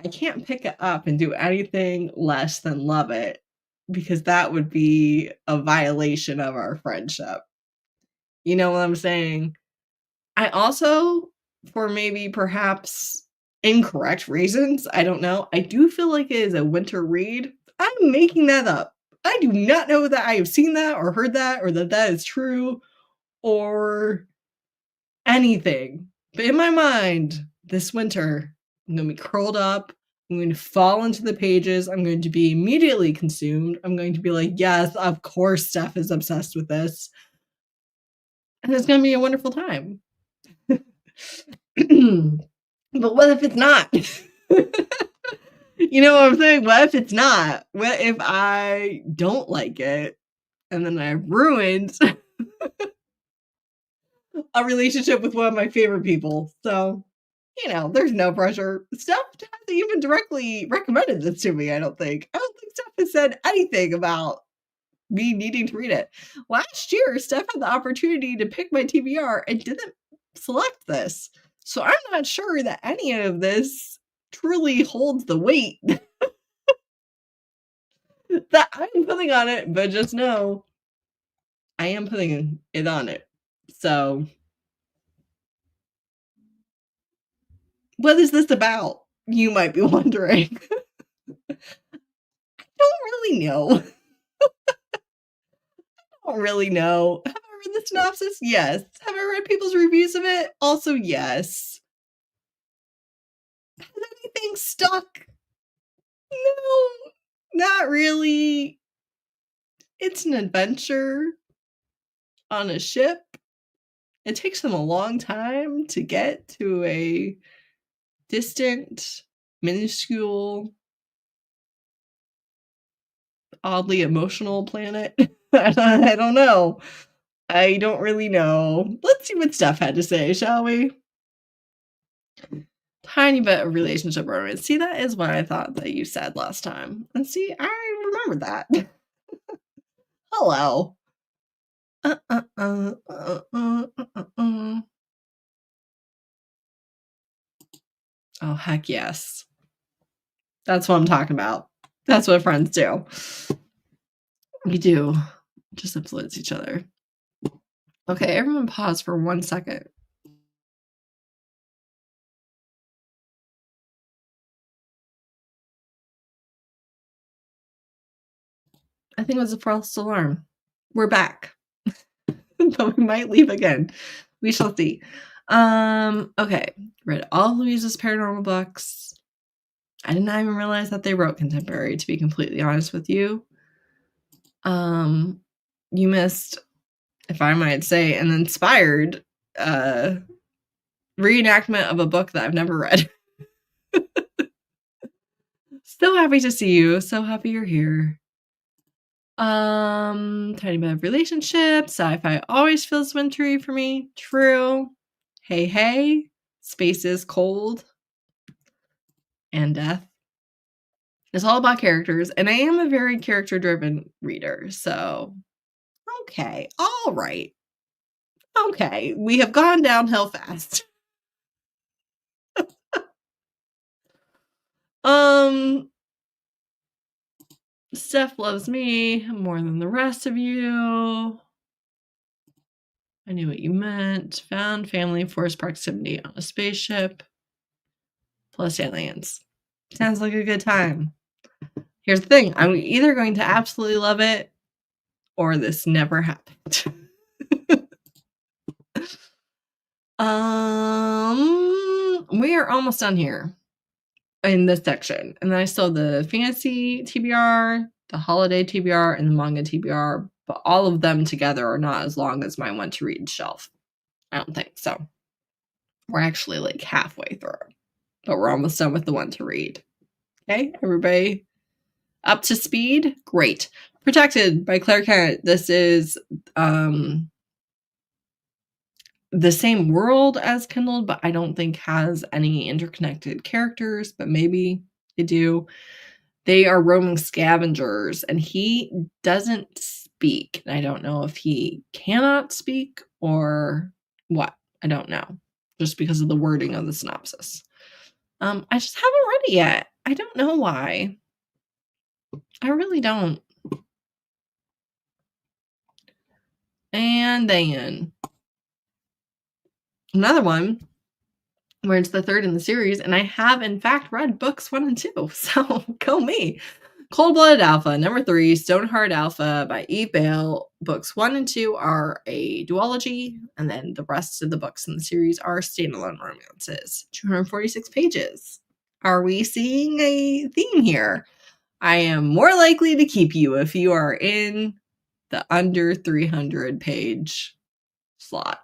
I can't pick it up and do anything less than love it, because that would be a violation of our friendship. You know what I'm saying? I also, for maybe perhaps incorrect reasons, I don't know, I do feel like it is a winter read. I'm making that up. I do not know that I have seen that or heard that or that that is true or anything. But in my mind, this winter, I'm going to be curled up. I'm going to fall into the pages. I'm going to be immediately consumed. I'm going to be like, yes, of course, Steph is obsessed with this. And it's going to be a wonderful time. But what if it's not? You know what I'm saying? What if it's not? What if I don't like it and then I've ruined a relationship with one of my favorite people? So, you know, there's no pressure. Steph hasn't even directly recommended this to me, I don't think. I don't think Steph has said anything about me needing to read it. Last year, Steph had the opportunity to pick my TBR and didn't select this. So I'm not sure that any of this truly holds the weight that I'm putting on it, but just know I am putting it on it. So, what is this about? You might be wondering. I don't really know. I don't really know. Have I read the synopsis? Yes. Have I read people's reviews of it? Also, yes. Has anything stuck? No, not really. It's an adventure on a ship. It takes them a long time to get to a distant, minuscule, oddly emotional planet. I don't know. I don't really know. Let's see what Steph had to say, shall we? Tiny bit of relationship romance. See, that is what I thought that you said last time. And see, I remember that. Hello. Oh, heck yes. That's what I'm talking about. That's what friends do. We do. Just influence each other. Okay, everyone pause for 1 second. I think it was a false alarm. We're back. But we might leave again. We shall see. Okay. Read all of Louise's paranormal books. I did not even realize that they wrote contemporary, to be completely honest with you. You missed, if I might say, an inspired reenactment of a book that I've never read. So happy to see you. So happy you're here. Tiny bit of relationships. Sci-fi always feels wintry for me. True. Hey, hey. Space is cold. And death. It's all about characters. And I am a very character-driven reader. So, okay. All right. Okay. We have gone downhill fast. Steph loves me more than the rest of you. I knew what you meant. Found family, forced proximity on a spaceship. Plus aliens. Sounds like a good time. Here's the thing. I'm either going to absolutely love it or this never happened. We are almost done here in this section. And then I still have the fantasy TBR, the holiday TBR, and the manga TBR. But all of them together are not as long as my want to read shelf. I don't think so. We're actually like halfway through. But we're almost done with the one to read. Okay, everybody up to speed? Great. Protected by Claire Kent. This is the same world as Kindled, but I don't think has any interconnected characters, but maybe they do. They are roaming scavengers, and he doesn't speak. I don't know if he cannot speak or what. I don't know. Just because of the wording of the synopsis. I just haven't read it yet. I don't know why. I really don't. And then another one where it's the third in the series, and I have in fact read books 1 and 2. So go me. Cold-Blooded Alpha, number 3, Stoneheart Alpha by Eve Bale. Books 1 and 2 are a duology, and then the rest of the books in the series are standalone romances. 246 pages. Are we seeing a theme here? I am more likely to keep you if you are in the under 300 page slot.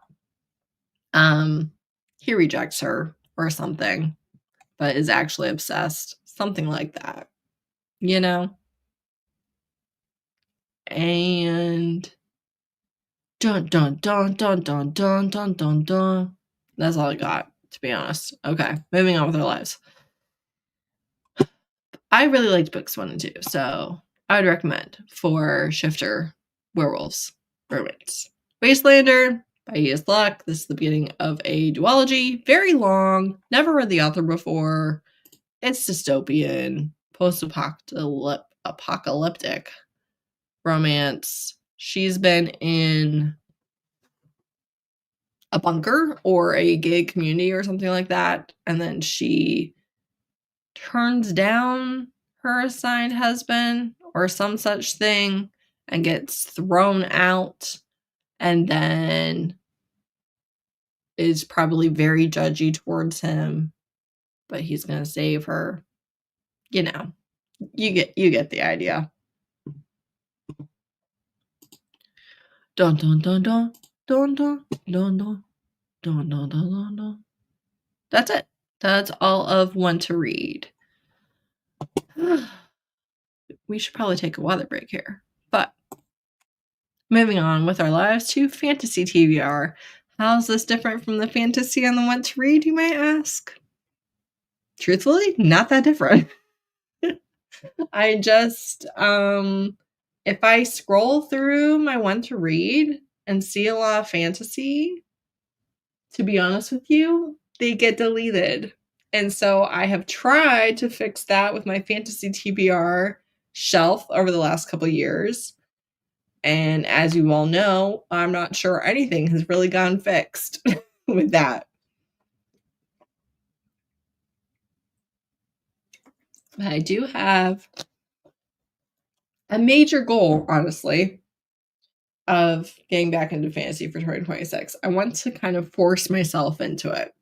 He rejects her or something, but is actually obsessed. Something like that. You know? And dun dun dun dun dun dun dun dun dun. That's all I got, to be honest. Okay, moving on with our lives. I really liked books 1 and 2, so I would recommend for Shifter Werewolves Romance. Wastelander by E.S. Luck. This is the beginning of a duology. Very long. Never read the author before. It's dystopian, post-apocalyptic romance. She's been in a bunker or a gay community or something like that, and then she turns down her assigned husband or some such thing and gets thrown out, and then is probably very judgy towards him, but he's gonna save her. You know, you get the idea. Dun dun dun dun dun dun dun dun dun dun dun dun. That's it. That's all of one to read. We should probably take a weather break here. But moving on with our lives to fantasy TBR. How's this different from the fantasy on the one to read, you might ask? Truthfully, not that different. I just, if I scroll through my one to read and see a lot of fantasy, to be honest with you, they get deleted. And so I have tried to fix that with my fantasy TBR shelf over the last couple years. And as you all know, I'm not sure anything has really gone fixed with that. But I do have a major goal, honestly, of getting back into fantasy for 2026. I want to kind of force myself into it.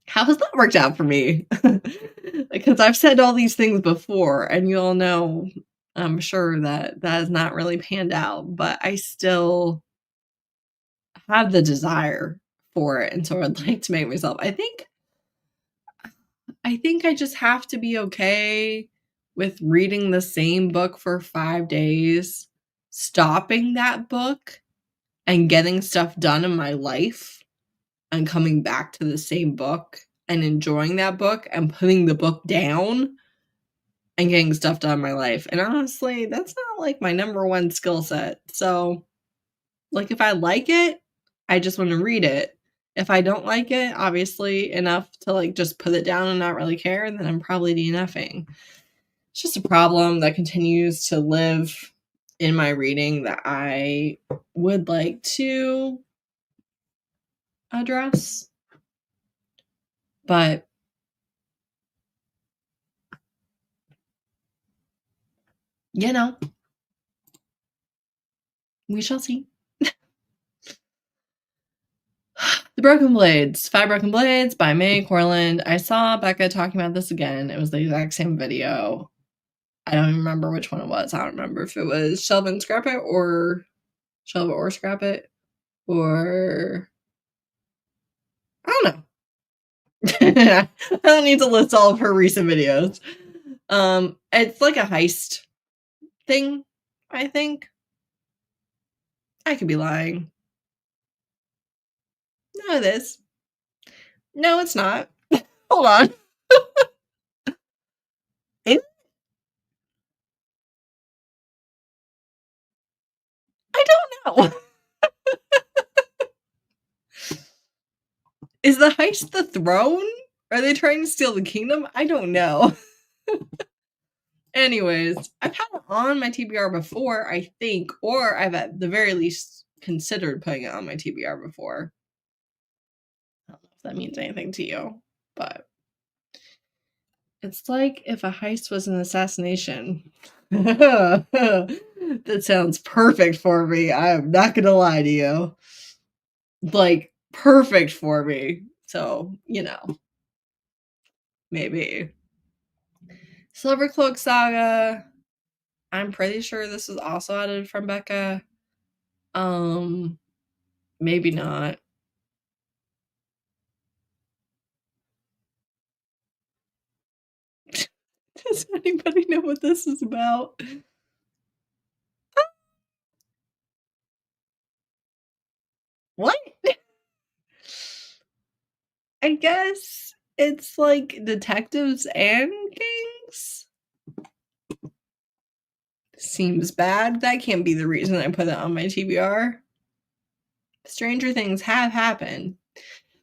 How has that worked out for me? Because I've said all these things before, and you all know, I'm sure that that has not really panned out, but I still have the desire for it, and so I'd like to make myself. I think I just have to be okay with reading the same book for 5 days, stopping that book, and getting stuff done in my life, and coming back to the same book, and enjoying that book, and putting the book down, and getting stuff done in my life, and honestly, that's not, like, my number one skill set, so, like, if I like it, I just wanna read it. If I don't like it, obviously, enough to, like, just put it down and not really care, then I'm probably DNFing. It's just a problem that continues to live in my reading that I would like to address. But you know, we shall see. The Broken Blades. 5 Broken Blades by May Corland. I saw Becca talking about this again. It was the exact same video. I don't even remember which one it was. I don't remember if it was Shelve and Scrap It or Shelve It or Scrap It or I don't know. I don't need to list all of her recent videos. It's like a heist thing, I think. I could be lying. No, it is. No, it's not. Hold on. Is I don't know. Is the heist the throne? Are they trying to steal the kingdom? I don't know. Anyways, I've had it on my TBR before, I think, or I've at the very least considered putting it on my TBR before. I don't know if that means anything to you, but it's like if a heist was an assassination. That sounds perfect for me. I am not gonna lie to you. Like, perfect for me. So, maybe. Silvercloak Saga. I'm pretty sure this was also added from Becca. Maybe not. Does anybody know what this is about? What? I guess it's like detectives and gangs? Seems bad. That can't be the reason I put it on my TBR. Stranger things have happened.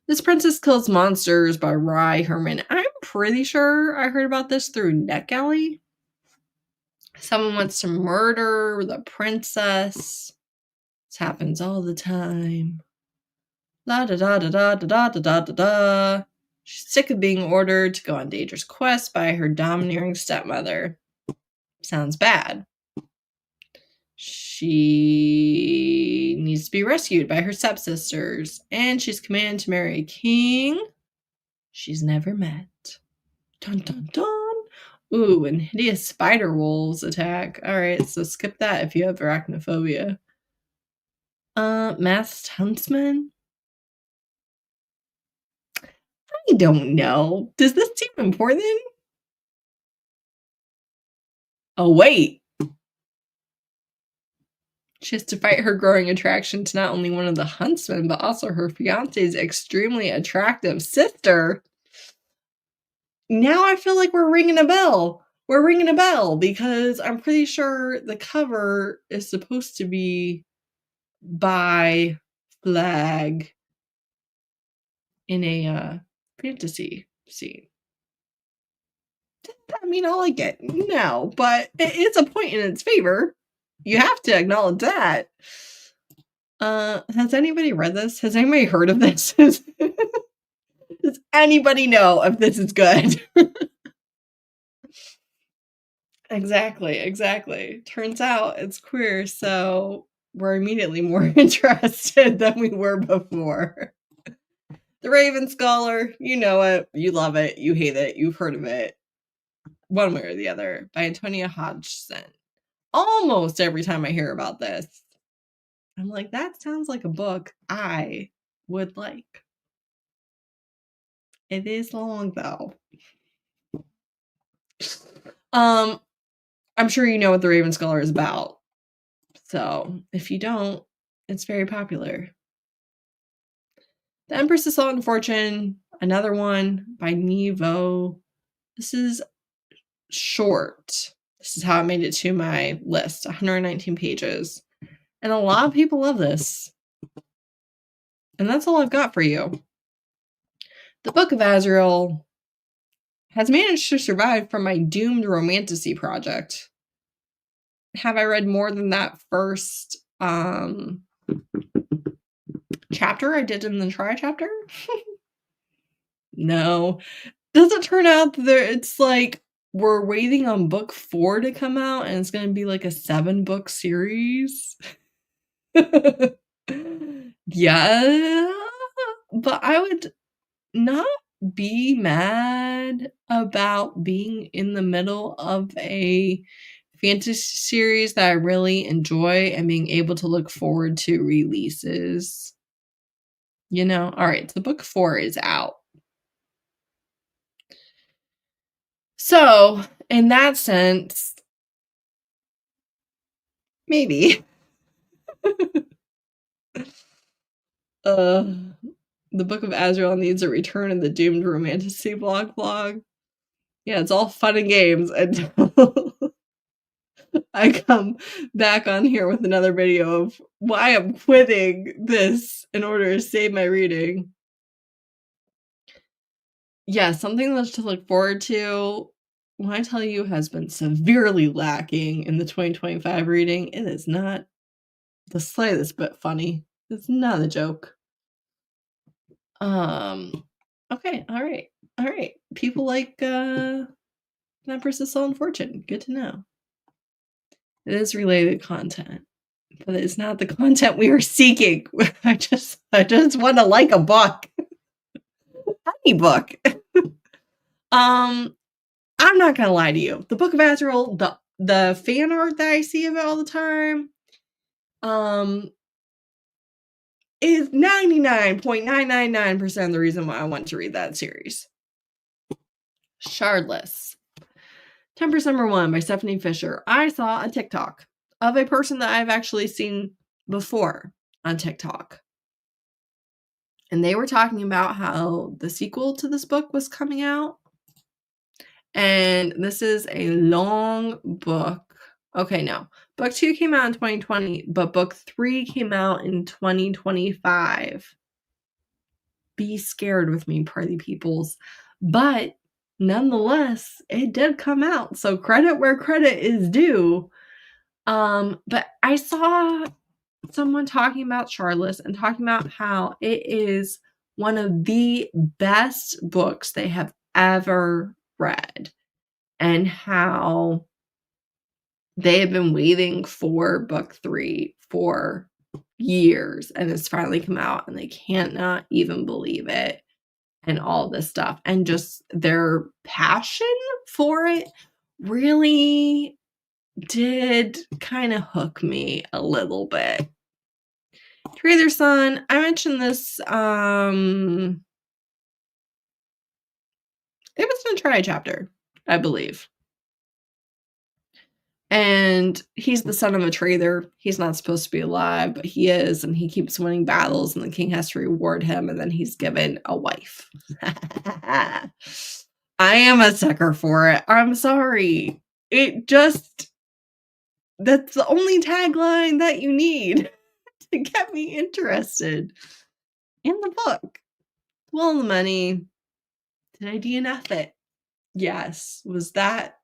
This Princess Kills Monsters by Rye Herman. I'm pretty sure I heard about this through NetGalley. Someone wants to murder the princess. This happens all the time. La da da da da da da da da da. She's sick of being ordered to go on dangerous quests by her domineering stepmother. Sounds bad. She needs to be rescued by her stepsisters, and she's commanded to marry a king she's never met. Dun dun dun. Ooh, and hideous spider wolves attack. Alright, so skip that if you have arachnophobia. Masked Huntsman? I don't know. Does this seem important? Oh, wait. She has to fight her growing attraction to not only one of the huntsmen, but also her fiance's extremely attractive sister. Now I feel like we're ringing a bell. We're ringing a bell because I'm pretty sure the cover is supposed to be by Flag in a fantasy scene. Does that mean I like it? No, but it's a point in its favor. You have to acknowledge that. Has anybody read this? Has anybody heard of this? Does anybody know if this is good? Exactly. Turns out it's queer, so we're immediately more interested than we were before. The Raven Scholar, you know it, you love it, you hate it, you've heard of it, one way or the other, by Antonia Hodgson. Almost every time I hear about this, I'm like, that sounds like a book I would like. It is long, though. I'm sure you know what The Raven Scholar is about. So, if you don't, it's very popular. The Empress of Salt and Fortune, another one by Nevo. This is short. This is how I made it to my list, 119 pages. And a lot of people love this. And that's all I've got for you. The Book of Azrael has managed to survive from my doomed romantasy project. Have I read more than that first chapter I did in the try chapter? No. Does it turn out that it's like we're waiting on book 4 to come out and it's going to be like a 7-book series? Yeah. But I would not be mad about being in the middle of a fantasy series that I really enjoy and being able to look forward to releases. You know? Alright, so book 4 is out. So, in that sense, maybe. The Book of Azrael needs a return in the doomed romantasy blog. Yeah, it's all fun and games until I come back on here with another video of why I'm quitting this in order to save my reading. Yeah, something that's to look forward to, when I tell you has been severely lacking in the 2025 reading, it is not the slightest bit funny. It's not a joke. Okay, alright. People like, Empress of Salt and Fortune. Good to know. It is related content, but it's not the content we are seeking. I just want to like a book. Any book. I'm not gonna lie to you. The Book of Azrael, the fan art that I see of it all the time, is 99.999% of the reason why I want to read that series. Shardless. 10% number 1 by Stephanie Fisher. I saw a TikTok of a person that I've actually seen before on TikTok. And they were talking about how the sequel to this book was coming out. And this is a long book. Okay, no. Book 2 came out in 2020, but book 3 came out in 2025. Be scared with me, party peoples. But nonetheless, it did come out. So credit where credit is due. But I saw someone talking about Charlotte and talking about how it is one of the best books they have ever read, and how they have been waiting for book 3 for years, and it's finally come out, and they cannot even believe it, and all this stuff. And just their passion for it really did kind of hook me a little bit. Trader Son, I mentioned this, it was in a try chapter, I believe. And he's the son of a trader. He's not supposed to be alive, but he is, and he keeps winning battles, and the king has to reward him, and then he's given a wife. I am a sucker for it. I'm sorry. That's the only tagline that you need to get me interested in the book. Well, the money. Did I DNF it? Yes. Was that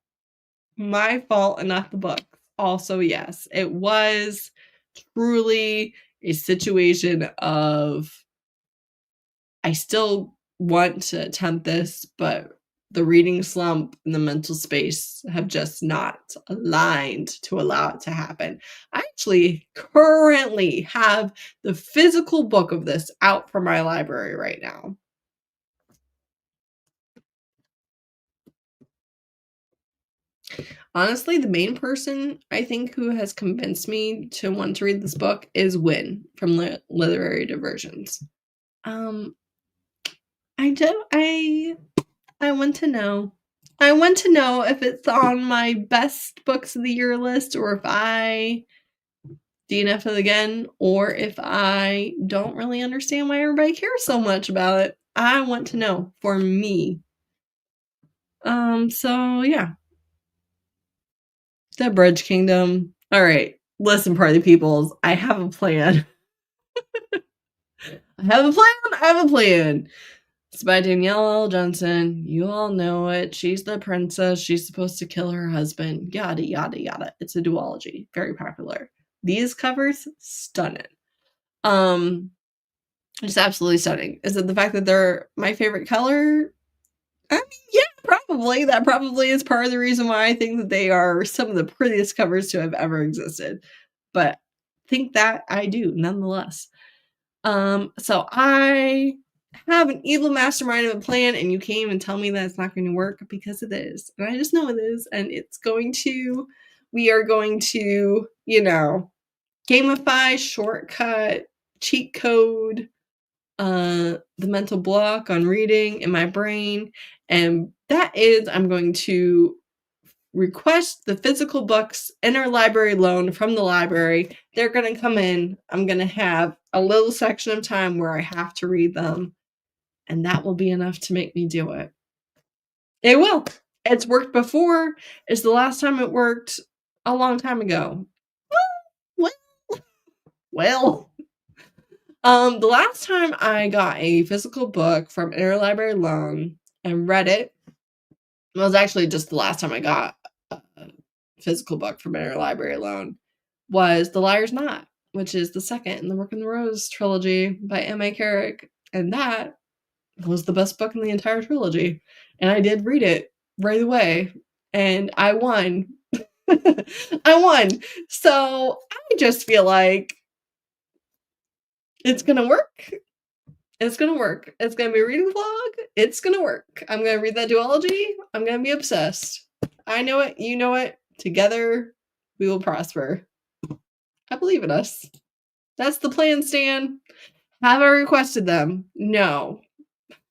my fault and not the book? Also, yes. It was truly a situation of, I still want to attempt this, but the reading slump and the mental space have just not aligned to allow it to happen. I actually currently have the physical book of this out from my library right now. Honestly, the main person I think who has convinced me to want to read this book is Win from Literary Diversions. Um, I don't I want to know. I want to know if it's on my best books of the year list or if I DNF it again or if I don't really understand why everybody cares so much about it. I want to know for me. So yeah. The Bridge Kingdom. All right. Listen, party peoples, I have a plan. I have a plan. I have a plan. It's by Danielle L. Johnson. You all know it. She's the princess. She's supposed to kill her husband. Yada, yada, yada. It's a duology. Very popular. These covers, stunning. Just absolutely stunning. Is it the fact that they're my favorite color? I mean, yeah, probably. That probably is part of the reason why I think that they are some of the prettiest covers to have ever existed. But think that I do, nonetheless. So I have an evil mastermind of a plan, and you can't even tell me that it's not going to work because it is. And I just know it is, and we are going to, gamify, shortcut, cheat code, the mental block on reading in my brain. And that is, I'm going to request the physical books interlibrary loan from the library. They're going to come in. I'm going to have a little section of time where I have to read them. And that will be enough to make me do it. It will. It's worked before. It's the last time it worked a long time ago. Well. The last time I got a physical book from interlibrary loan and read it, was actually just the last time I got a physical book from interlibrary loan, was The Liar's Knot, which is the second in the Rook and the Rose trilogy by M.A. Carrick. And that was the best book in the entire trilogy. And I did read it right away. And I won. I won. So I just feel like it's going to work. It's going to work. It's going to be a reading vlog. It's going to work. I'm going to read that duology. I'm going to be obsessed. I know it. You know it. Together, we will prosper. I believe in us. That's the plan, Stan. Have I requested them? No.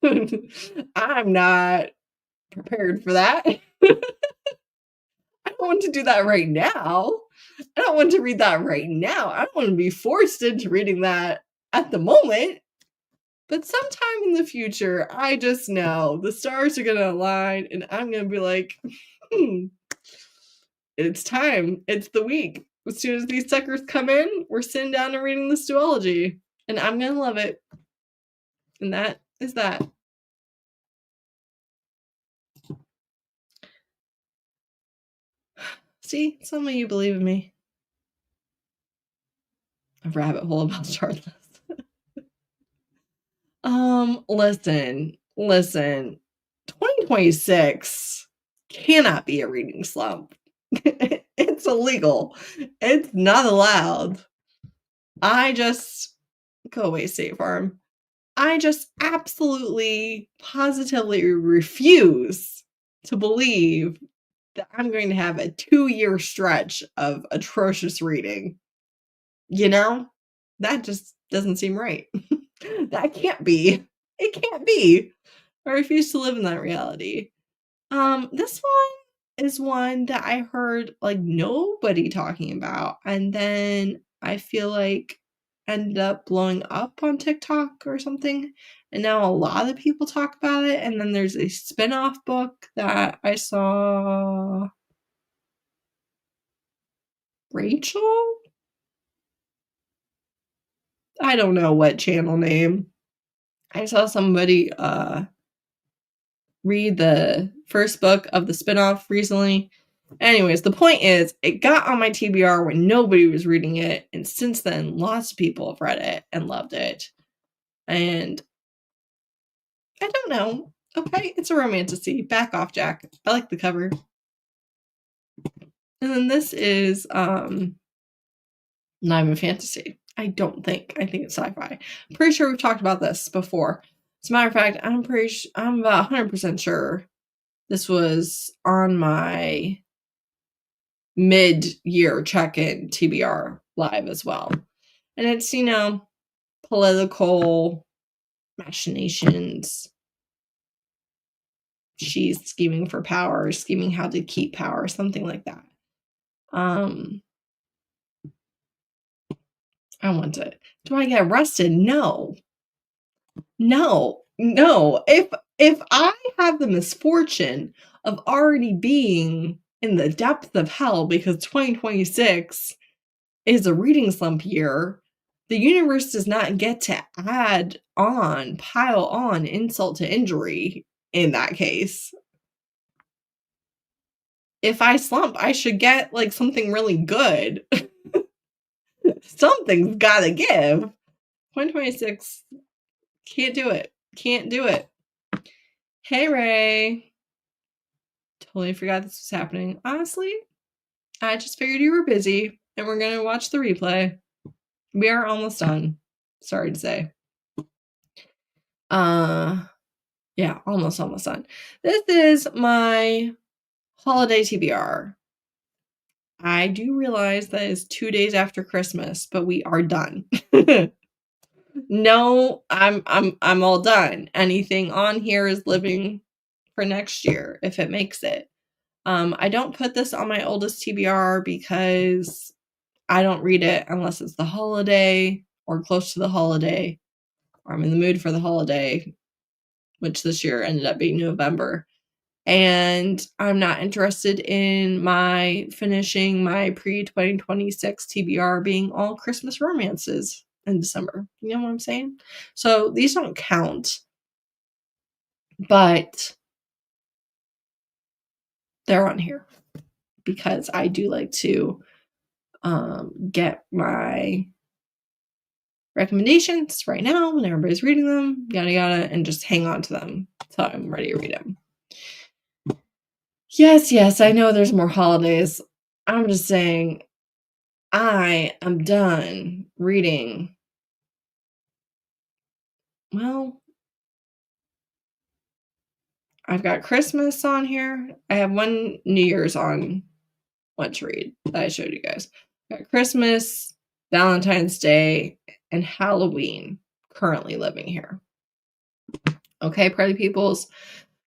I'm not prepared for that. I don't want to do that right now. I don't want to read that right now. I don't want to be forced into reading that at the moment. But sometime in the future, I just know the stars are going to align and I'm going to be like, it's time. It's the week. As soon as these suckers come in, we're sitting down and reading this duology. And I'm going to love it. And that is that. See, some of you believe in me. A rabbit hole about Charlotte. Listen. 2026 cannot be a reading slump. It's illegal. It's not allowed. Go away, State Farm. I just absolutely, positively refuse to believe that I'm going to have a 2-year stretch of atrocious reading. That just doesn't seem right. That can't be. It can't be. I refuse to live in that reality. This one is one that I heard like nobody talking about, and then I feel like ended up blowing up on TikTok or something, and now a lot of people talk about it. And then there's a spin-off book that I saw. Rachel? I don't know what channel name. I saw somebody read the first book of the spinoff recently. Anyways, the point is, it got on my TBR when nobody was reading it, and since then, lots of people have read it and loved it. And I don't know. Okay, it's a romantasy. Back off, Jack. I like the cover. And then this is not even fantasy. I don't think. I think it's sci-fi. I'm pretty sure we've talked about this before. As a matter of fact, I'm about 100% sure this was on my mid-year check-in TBR live as well. And it's, political machinations. She's scheming for power, scheming how to keep power, something like that. I want it. Do I get arrested? No. If I have the misfortune of already being in the depth of hell because 2026 is a reading slump year, the universe does not get to pile on insult to injury in that case. If I slump, I should get like something really good. Something's gotta give. 2026, can't do it. Can't do it. Hey, Ray. Totally forgot this was happening. Honestly, I just figured you were busy and we're gonna watch the replay. We are almost done. Sorry to say. Yeah, almost done. This is my holiday TBR. I do realize that it's 2 days after Christmas, but we are done. No, I'm all done. Anything on here is living for next year if it makes it. I don't put this on my oldest TBR because I don't read it unless it's the holiday or close to the holiday, or I'm in the mood for the holiday, which this year ended up being November. And I'm not interested in finishing my pre-2026 TBR being all Christmas romances in December. You know what I'm saying? So these don't count, but they're on here because I do like to get my recommendations right now when everybody's reading them, yada yada, and just hang on to them until I'm ready to read them. Yes, I know there's more holidays. I'm just saying I am done reading. Well, I've got Christmas on here. I have one New Year's on what to read that I showed you guys. I've got Christmas, Valentine's Day, and Halloween currently living here. Okay, party peoples.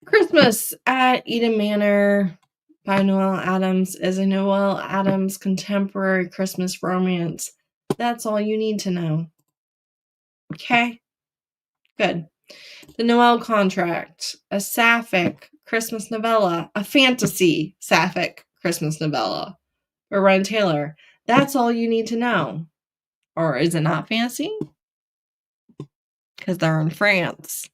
Christmas at Eden Manor by Noelle Adams is a Noelle Adams contemporary Christmas romance. That's all you need to know. Okay? Good. The Noel Contract, a sapphic Christmas novella, a fantasy sapphic Christmas novella by Ryan Taylor. That's all you need to know. Or is it not fancy? Because they're in France.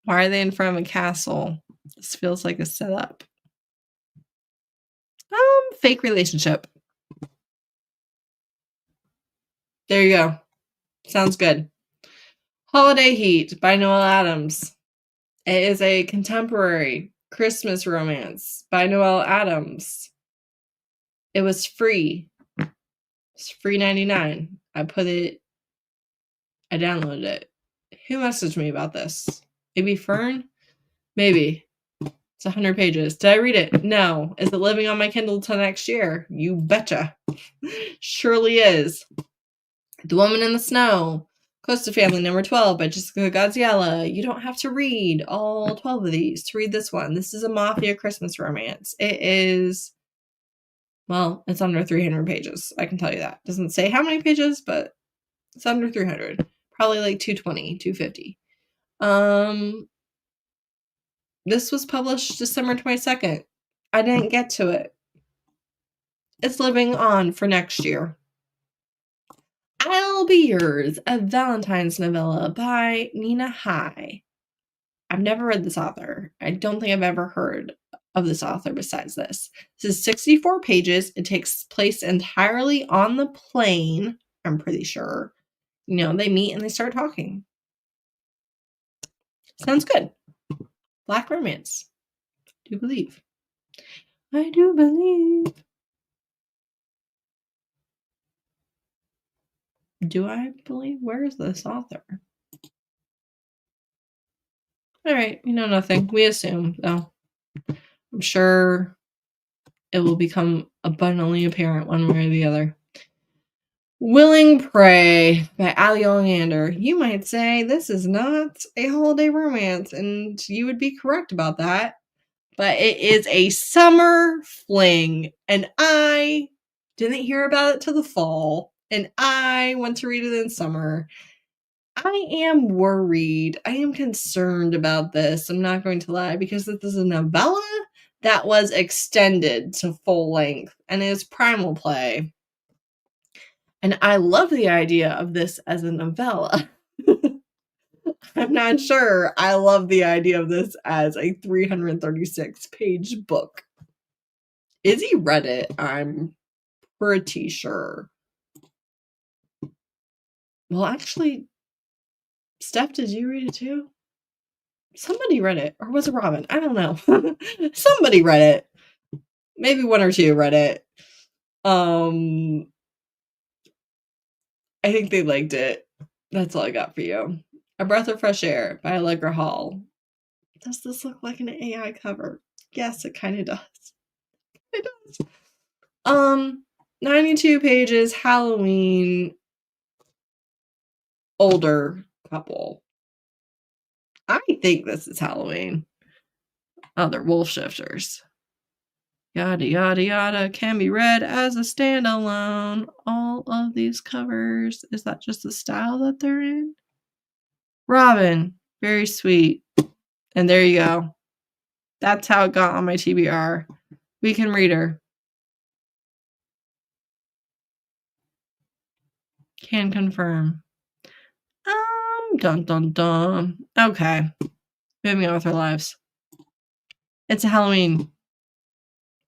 Why are they in front of a castle? This feels like a setup. Fake relationship. There you go. Sounds good. Holiday Heat by Noelle Adams. It is a contemporary Christmas romance by Noelle Adams. It was free. It's free 99. I downloaded it. Who messaged me about this? Maybe Fern? Maybe. It's 100 pages. Did I read it? No. Is it living on my Kindle till next year? You betcha. Surely is. The Woman in the Snow. Close to Family number 12 by Jessica Gaziella. You don't have to read all 12 of these to read this one. This is a mafia Christmas romance. It is, well, it's under 300 pages. I can tell you that. Doesn't say how many pages, but it's under 300. Probably like 220, 250. This was published December 22nd. I didn't get to it. It's living on for next year. I'll Be Yours, a Valentine's novella by Nina Hai. I've never read this author. I don't think I've ever heard of this author besides this. This is 64 pages. It takes place entirely on the plane, I'm pretty sure. They meet and they start talking. Sounds good. Black romance. Do believe. I do believe. Do I believe? Where is this author? All right, we know nothing. We assume, though. I'm sure it will become abundantly apparent one way or the other. Willing Prey by Ali Oleander. You might say this is not a holiday romance, and you would be correct about that. But it is a summer fling, and I didn't hear about it till the fall, and I went to read it in summer. I am worried. I am concerned about this. I'm not going to lie, because this is a novella that was extended to full length and is Primal Play. And I love the idea of this as a novella. I'm not sure I love the idea of this as a 336 page book. Izzy read it, I'm pretty sure. Well, actually, Steph, did you read it too? Somebody read it, or was it Robin? I don't know. Somebody read it. Maybe one or two read it. I think they liked it. That's all I got for you. A Breath of Fresh Air by Allegra Hall. Does this look like an AI cover? Yes, it kind of does. It does. 92 pages, Halloween, older couple. I think this is Halloween. Oh, they're wolf shifters. Yada, yada, yada. Can be read as a standalone. All of these covers. Is that just the style that they're in? Robin. Very sweet. And there you go. That's how it got on my TBR. We can read her. Can confirm. Dun dun dun. Okay. Moving on with our lives. It's a Halloween.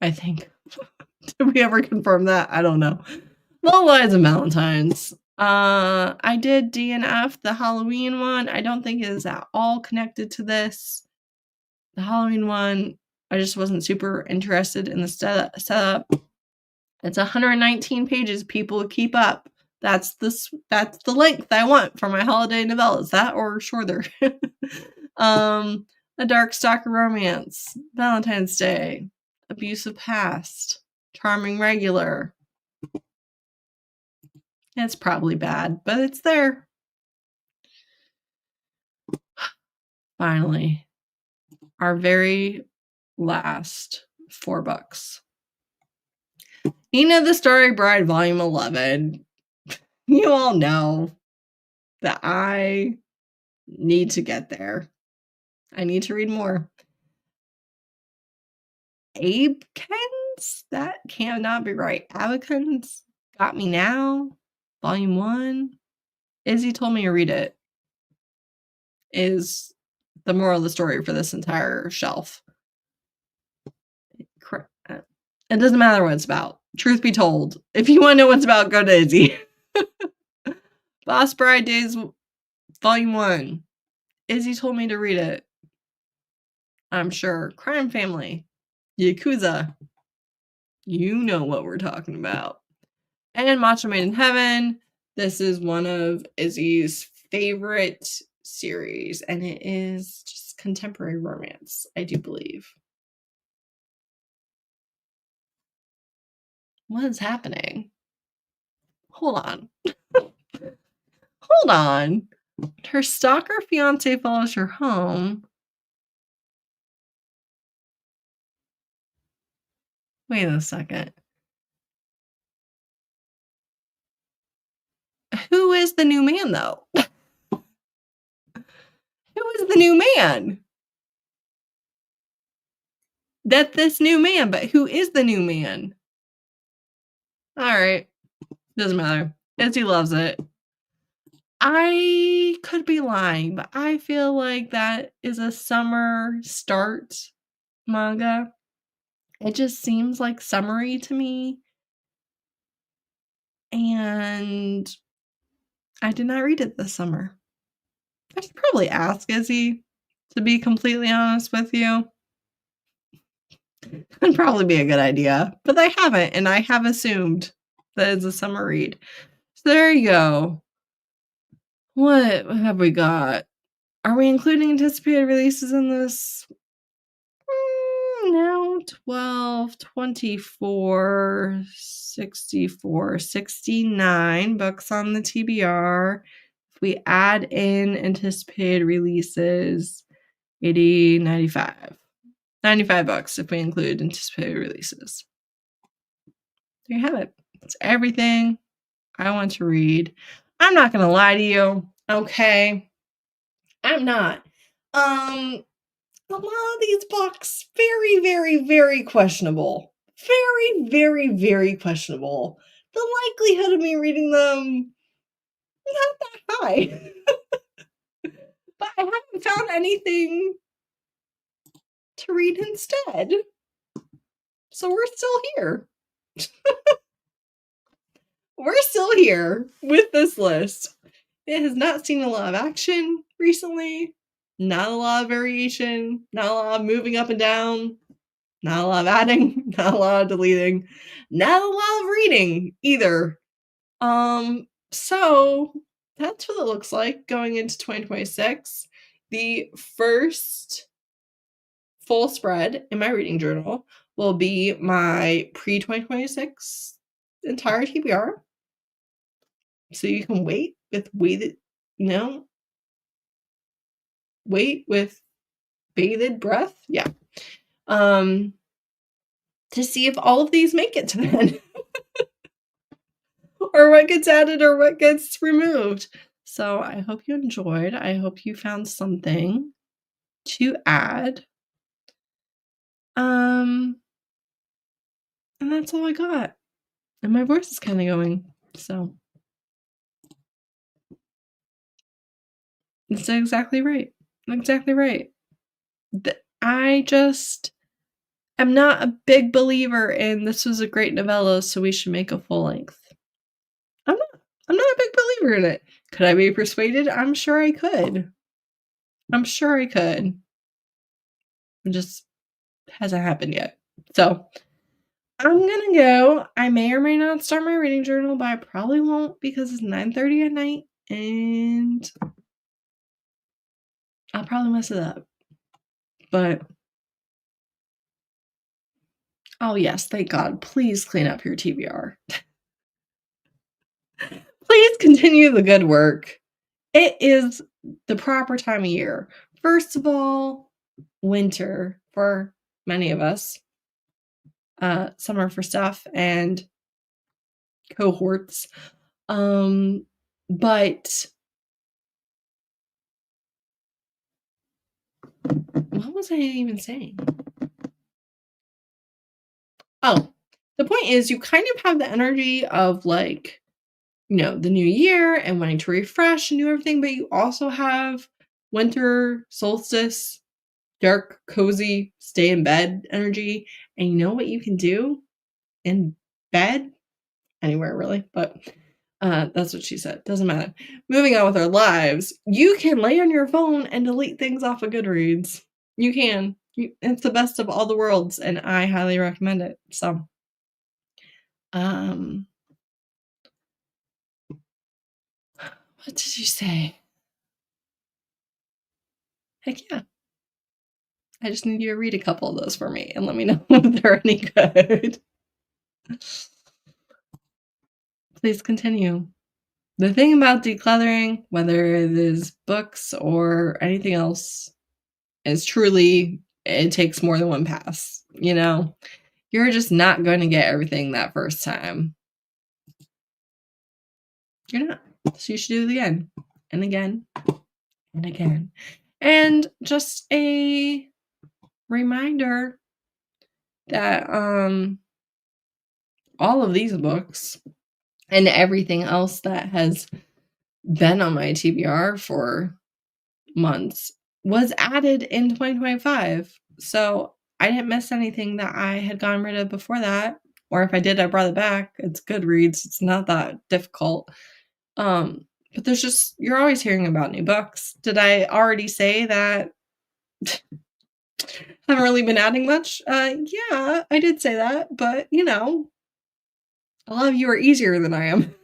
I think. Did we ever confirm that? I don't know. Little Lies of Valentine's. I did DNF the Halloween one. I don't think it is at all connected to this. The Halloween one, I just wasn't super interested in the setup. It's 119 pages. People keep up. That's the length I want for my holiday novellas. That or shorter. A Dark Stalker Romance, Valentine's Day, Abusive Past, Charming Regular. It's probably bad, but it's there. Finally, our very last $4. Nina the Starry Bride, Volume 11. You all know that I need to get there. I need to read more. Abekins? That cannot be right. Abekins Got Me Now, Volume 1. Izzy told me to read it. Is the moral of the story for this entire shelf. It doesn't matter what it's about. Truth be told, if you want to know what it's about, go to Izzy. Boss Bride Days, Volume 1. Izzy told me to read it. I'm sure. Crime Family. Yakuza. You know what we're talking about. And Macho Made in Heaven. This is one of Izzy's favorite series, and it is just contemporary romance, I do believe. What is happening? Hold on. Hold on. Her stalker fiance follows her home. Wait a second. Who is the new man, though? Who is the new man? That's this new man, but who is the new man? All right. Doesn't matter. Izzy loves it. I could be lying, but I feel like that is a summer start manga. It just seems like summery to me. And I did not read it this summer. I should probably ask Izzy. to be completely honest with you. That'd probably be a good idea, but I haven't, and I have assumed that it's a summer read. So there you go. What have we got? Are we including anticipated releases in this? No, 12, 24, 64, 69 books on the TBR. If we add in anticipated releases, 80, 95. 95 bucks if we include anticipated releases. There you have it. That's everything I want to read. I'm not going to lie to you, okay? I'm not. A lot of these books, very, very, very questionable. Very, very, very questionable. The likelihood of me reading them, not that high. But I haven't found anything to read instead. So we're still here. We're still here with this list. It has not seen a lot of action recently. Not a lot of variation. Not a lot of moving up and down. Not a lot of adding. Not a lot of deleting. Not a lot of reading either. So that's what it looks like going into 2026. The first full spread in my reading journal will be my pre-2026 entire TBR. So you can wait with bated breath. Yeah. To see if all of these make it to the end. Or what gets added or what gets removed. So I hope you enjoyed. I hope you found something to add. And that's all I got. And my voice is kind of going. So that's exactly right. Exactly right. I just am not a big believer in this was a great novella, so we should make a full length. I'm not a big believer in it. Could I be persuaded? I'm sure I could. It just hasn't happened yet. So I'm gonna go. I may or may not start my reading journal, but I probably won't because it's 9:30 at night and I'll probably mess it up. But oh yes, thank God. Please clean up your TBR. Please continue the good work. It is the proper time of year. First of all, winter for many of us. Summer for stuff and cohorts. But what was I even saying? Oh, the point is you kind of have the energy of like, the new year and wanting to refresh and do everything, but you also have winter solstice, dark, cozy, stay in bed energy. And you know what you can do in bed? Anywhere really, but that's what she said. Doesn't matter. Moving on with our lives, you can lay on your phone and delete things off of Goodreads. You can. It's the best of all the worlds, and I highly recommend it. So, what did you say? Heck yeah. I just need you to read a couple of those for me and let me know if they're any good. Please continue. The thing about decluttering, whether it is books or anything else, is truly it takes more than one pass. You're just not going to get everything that first time. You're not. So you should do it again and again and again. And just a reminder that all of these books and everything else that has been on my TBR for months was added in 2025. So I didn't miss anything that I had gotten rid of before that. Or if I did, I brought it back. It's Goodreads. It's not that difficult. But you're always hearing about new books. Did I already say that Haven't really been adding much. Yeah, I did say that, but, a lot of you are easier than I am.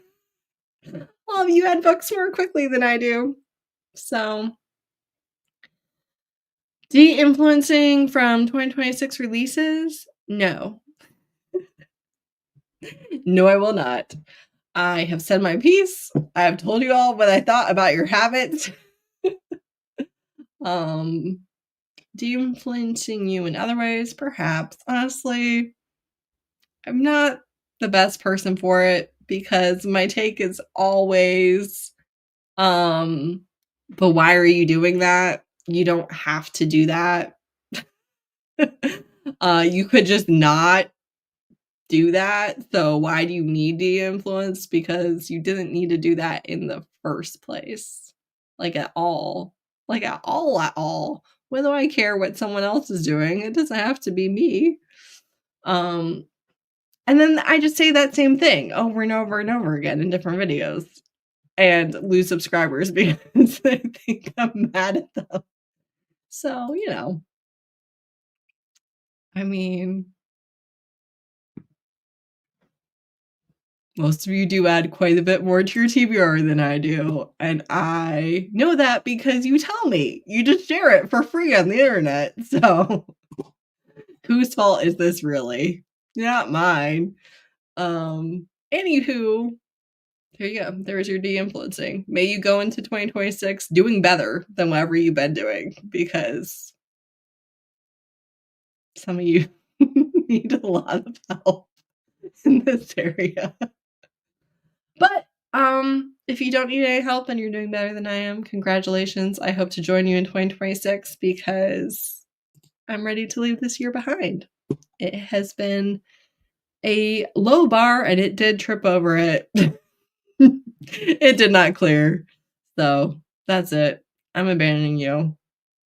A lot of you add books more quickly than I do. So, de-influencing from 2026 releases? No. No, I will not. I have said my piece. I have told you all what I thought about your habits. Um, de-influencing you in other ways, perhaps. Honestly, I'm not the best person for it because my take is always, um, but why are you doing that? You don't have to do that. You could just not do that. So why do you need de-influence? Because you didn't need to do that in the first place. Like at all. Like at all at all. When do I care what someone else is doing? It doesn't have to be me. Um and then I just say that same thing over and over and over again in different videos and lose subscribers because they think I'm mad at them. So, I mean, most of you do add quite a bit more to your TBR than I do, and I know that because you tell me. You just share it for free on the internet, so whose fault is this really? Not mine. Anywho, there you go. There's your de-influencing. May you go into 2026 doing better than whatever you've been doing, because some of you need a lot of help in this area. But, if you don't need any help and you're doing better than I am, congratulations. I hope to join you in 2026 because I'm ready to leave this year behind. It has been a low bar and it did trip over it. It did not clear. So, that's it. I'm abandoning you.